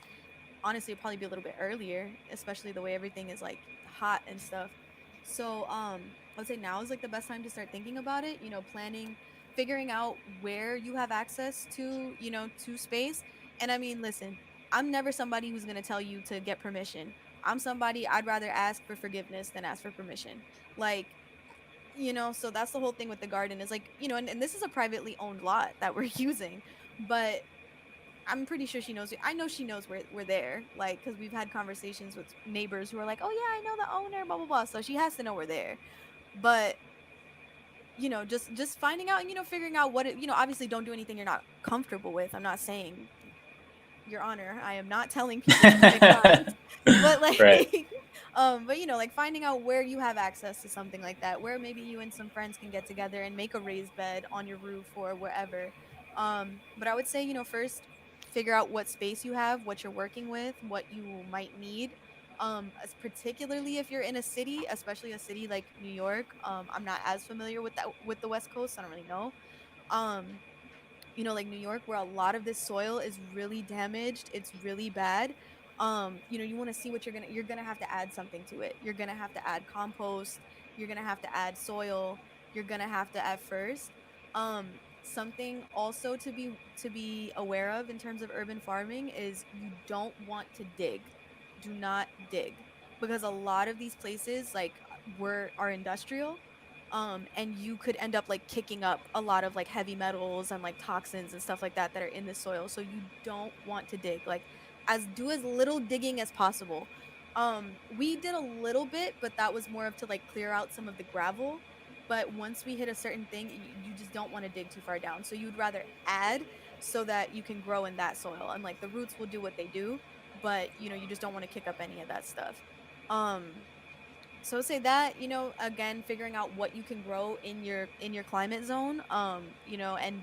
honestly, it'll probably be a little bit earlier, especially the way everything is like hot and stuff. So I would say now is like the best time to start thinking about it, planning, figuring out where you have access to, to space. And I mean, listen, I'm never somebody who's going to tell you to get permission. I'm somebody, I'd rather ask for forgiveness than ask for permission. Like, so that's the whole thing with the garden is like, and this is a privately owned lot that we're using, but I'm pretty sure she knows. I know she knows we're there, like, because we've had conversations with neighbors who are like, "Oh yeah, I know the owner," blah blah blah. So she has to know we're there. But just finding out and figuring out what it. Obviously, don't do anything you're not comfortable with. I'm not saying, Your Honor, I am not telling people to commit crimes, but like, Right. but like finding out where you have access to something like that, where maybe you and some friends can get together and make a raised bed on your roof or wherever. But I would say, first figure out what space you have, what you're working with, what you might need. As particularly if you're in a city, especially a city like New York. I'm not as familiar with that with the West Coast. So I don't really know. Um, like New York, where a lot of this soil is really damaged, it's really bad. You want to see what you're gonna have to add something to it. You're gonna have to add compost, you're gonna have to add soil, you're gonna have to add first. Something also to be aware of in terms of urban farming is you don't want to dig. Do not dig. Because a lot of these places like are industrial, and you could end up like kicking up a lot of like heavy metals and like toxins and stuff like that are in the soil. So you don't want to dig. Like as little digging as possible. We did a little bit, but that was more of to like clear out some of the gravel. But once we hit a certain thing, you just don't want to dig too far down. So you'd rather add so that you can grow in that soil, and like the roots will do what they do, but you just don't want to kick up any of that stuff. um so say that, again, figuring out what you can grow in your climate zone, and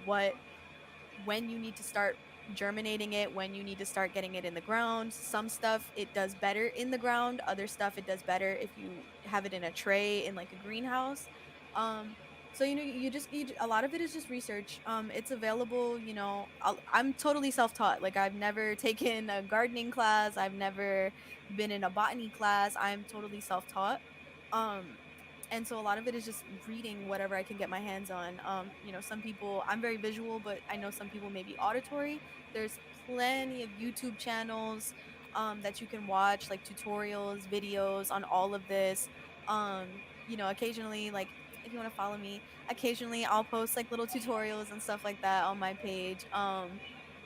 when you need to start germinating it, when you need to start getting it in the ground. Some stuff it does better in the ground, other stuff it does better if you have it in a tray in like a greenhouse. um So a lot of it is just research. It's available. I'm totally self-taught. Like I've never taken a gardening class. I've never been in a botany class. I'm totally self-taught. Um, and so a lot of it is just reading whatever I can get my hands on. Some people, I'm very visual, but I know some people may be auditory. There's plenty of YouTube channels that you can watch, like tutorials, videos on all of this. Occasionally, like if you want to follow me, occasionally I'll post like little tutorials and stuff like that on my page.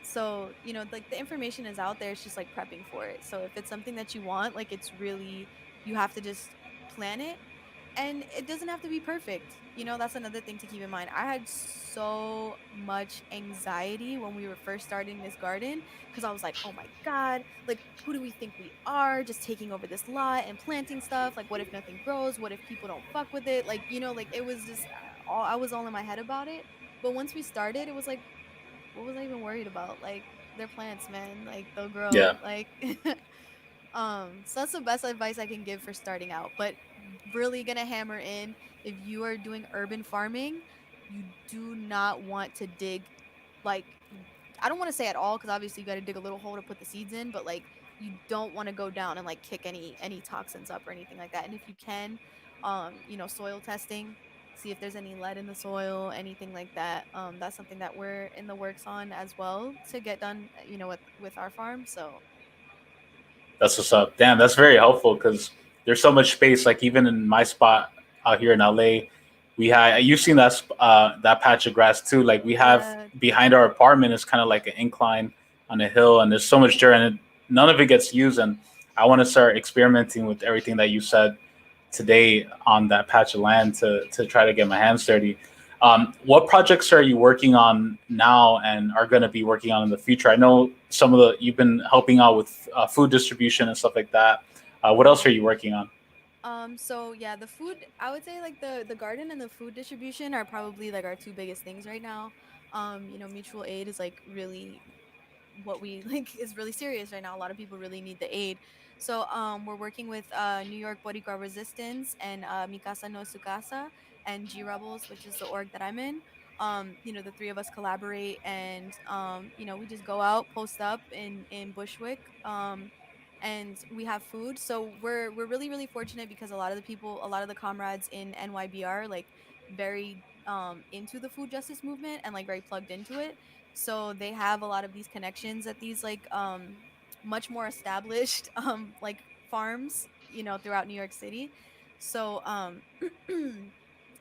So like the information is out there. It's just like prepping for it. So if it's something that you want, like it's really, you have to just plan it, and it doesn't have to be perfect. That's another thing to keep in mind. I had so much anxiety when we were first starting this garden, because I was like, oh my God, like, who do we think we are, just taking over this lot and planting stuff? Like, what if nothing grows? What if people don't fuck with it? Like, like it was just all, I was all in my head about it. But once we started, it was like, what was I even worried about? Like, they're plants, man. Like, they'll Yeah, grow. Like, so that's the best advice I can give for starting out. But really gonna hammer in, if you are doing urban farming, you do not want to dig, like, I don't want to say at all, because obviously you got to dig a little hole to put the seeds in, but like you don't want to go down and like kick any toxins up or anything like that. And if you can, soil testing, see if there's any lead in the soil, anything like that. That's something that we're in the works on as well to get done, with our farm. So that's what's up. Damn, that's very helpful because there's so much space. Like even in my spot out here in LA, we had you've seen that patch of grass too. Like we have yeah. behind our apartment is kind of like an incline on a hill, and there's so much dirt, and none of it gets used. And I want to start experimenting with everything that you said today on that patch of land to try to get my hands dirty. What projects are you working on now and are going to be working on in the future? I know some of the you've been helping out with food distribution and stuff like that. What else are Yeah. you working on? So yeah, the food, I would say like the garden and the food distribution are probably like our two biggest things right now. Mutual aid is like really what we like is really serious right now. A lot of people really need the aid. So we're working with New York Boricua Resistance and Mi Casa No Su Casa and G Rebels, which is the org that I'm in. The three of us collaborate, and we just go out, post up in Bushwick. And we have food. So we're really really fortunate, because a lot of the comrades in NYBR, like, very into the food justice movement and like very plugged into it. So they have a lot of these connections at these like much more established like farms, throughout New York City. So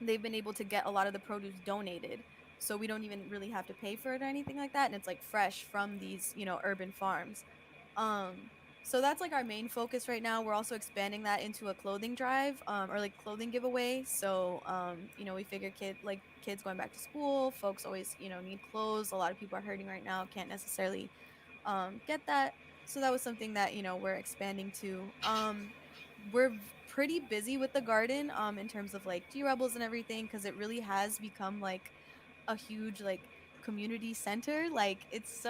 they've been able to get a lot of the produce donated, so we don't even really have to pay for it or anything like that, and it's like fresh from these urban farms. um so that's like our main focus right now. We're also expanding that into a clothing drive, or like clothing giveaway. So we figure kids going back to school, folks always need clothes. A lot of people are hurting right now, can't necessarily get that. So that was something that we're expanding to. Pretty busy with the garden, in terms of like G Rebels and everything, because it really has become like a huge like community center. Like it's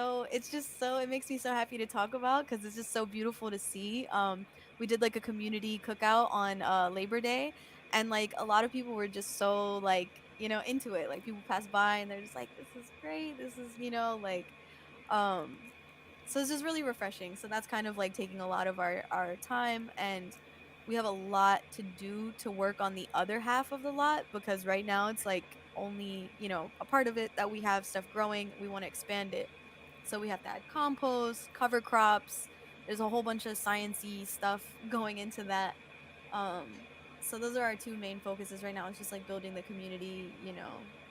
just so, it makes me so happy to talk about, because it's just so beautiful to see. We did like a community cookout on Labor Day, and like a lot of people were just so like into it. Like people pass by and they're just like, this is great, this is like, um so it's just really refreshing. So that's kind of like taking a lot of our time, and we have a lot to do to work on the other half of the lot, because right now it's like only a part of it that we have stuff growing. We want to expand it, so we have to add compost, cover crops. There's a whole bunch of sciencey stuff going into that. So those are our two main focuses right now. It's just like building the community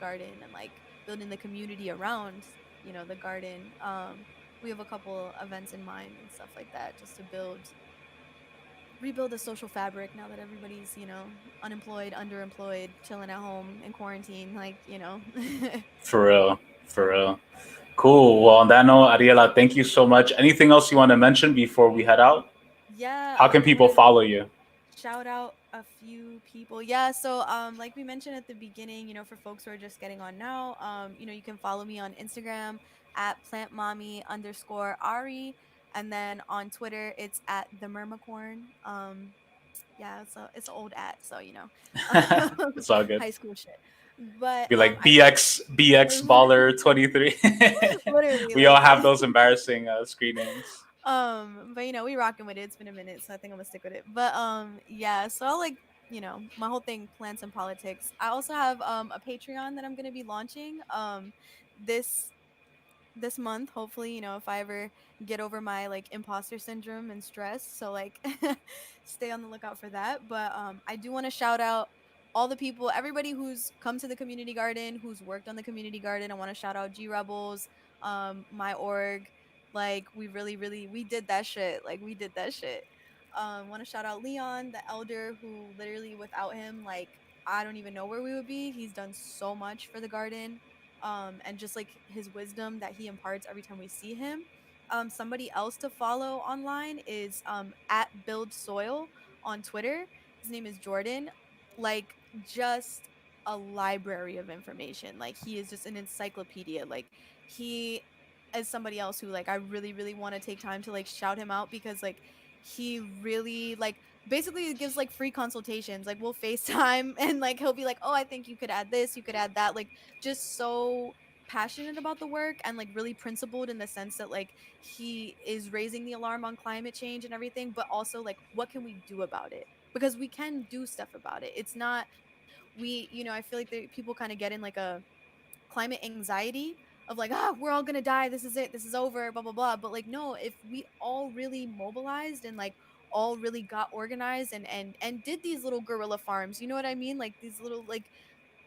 garden, and like building the community around the garden. We have a couple events in mind and stuff like that, just to rebuild the social fabric now that everybody's unemployed, underemployed, chilling at home in quarantine, like For real, for real. Cool. Well, on that note, Ariela, thank you so much. Anything else you want to mention before we head out? Yeah, How can I people want to follow you? shout out a few people. Yeah, so like we mentioned at the beginning, for folks who are just getting on now, you can follow me on Instagram at plantmommy_Ari, and then on Twitter it's at the Mermacorn. Yeah, so it's an old ad, so It's all good. high school shit. But Be like I do BX Baller 23. literally We all like have those embarrassing screen names. but we rocking with it. It's been a minute, so I think I'm gonna stick with it. But yeah, so I like my whole thing, plants and politics. I also have a Patreon that I'm gonna be launching this this month, hopefully, if I ever get over my like imposter syndrome and stress. So like stay on the lookout for that. But I do want to shout out all the people, everybody who's come to the community garden, who's worked on the community garden. I want to shout out G Rebels, my org. Like we really, really we did that shit. Like we did that shit. Want to shout out Leon, the elder, who literally without him, like I don't even know where we would be. He's done so much for the garden, and just like his wisdom that he imparts every time we see him. Somebody else to follow online is at Build Soil on Twitter. His name is Jordan. Like just a library of information. Like he is just an encyclopedia. Like he is somebody else who like I really really want to take time to like shout him out because like he really like basically it gives like free consultations. Like we'll FaceTime and like he'll be like, "Oh, I think you could add this, you could add that." Like just so passionate about the work and like really principled in the sense that like he is raising the alarm on climate change and everything, but also like what can we do about it? Because we can do stuff about it. It's not I feel like people kind of get in like a climate anxiety of like, we're all gonna die, this is it, this is over, blah blah blah. But like no, if we all really mobilized and like all really got organized and did these little guerrilla farms, you know what I mean, like these little like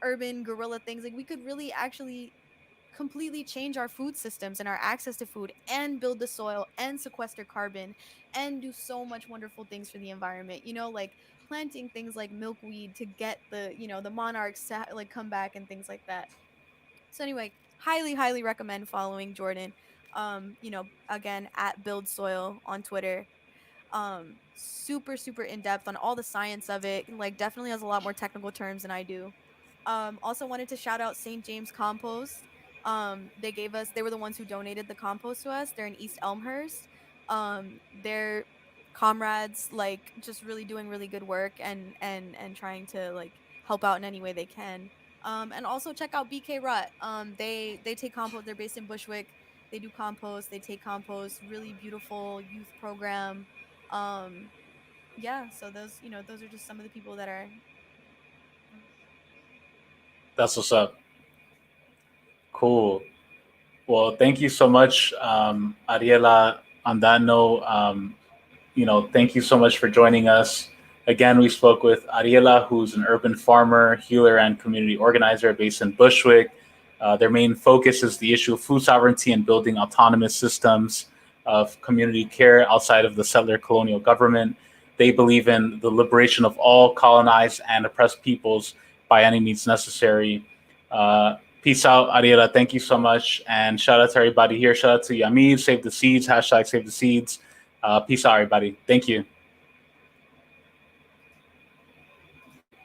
urban guerrilla things, like we could really actually completely change our food systems and our access to food and build the soil and sequester carbon and do so much wonderful things for the environment, like planting things like milkweed to get the monarchs to like come back and things like that. So anyway, highly, highly recommend following Jordan. Again at Build Soil on Twitter. Super, super in depth on all the science of it. Like definitely has a lot more technical terms than I do. Also wanted to shout out St. James Compost. They were the ones who donated the compost to us. They're in East Elmhurst. They're comrades, like just really doing really good work and trying to like help out in any way they can. And also check out BK Rut. They take compost. They're based in Bushwick. They do compost. They take compost. Really beautiful youth program. Um, yeah. So those are just some of the people that are. That's what's up. Cool. Well, thank you so much, Ariella. On that note, thank you so much for joining us. Again, we spoke with Ariella, who's an urban farmer, healer, and community organizer based in Bushwick. Their main focus is the issue of food sovereignty and building autonomous systems of community care outside of the settler-colonial government. They believe in the liberation of all colonized and oppressed peoples by any means necessary. Peace out, Ariela. Thank you so much. And shout out to everybody here. Shout out to Yamid, Save the Seeds, hashtag Save the Seeds. Peace out, everybody. Thank you.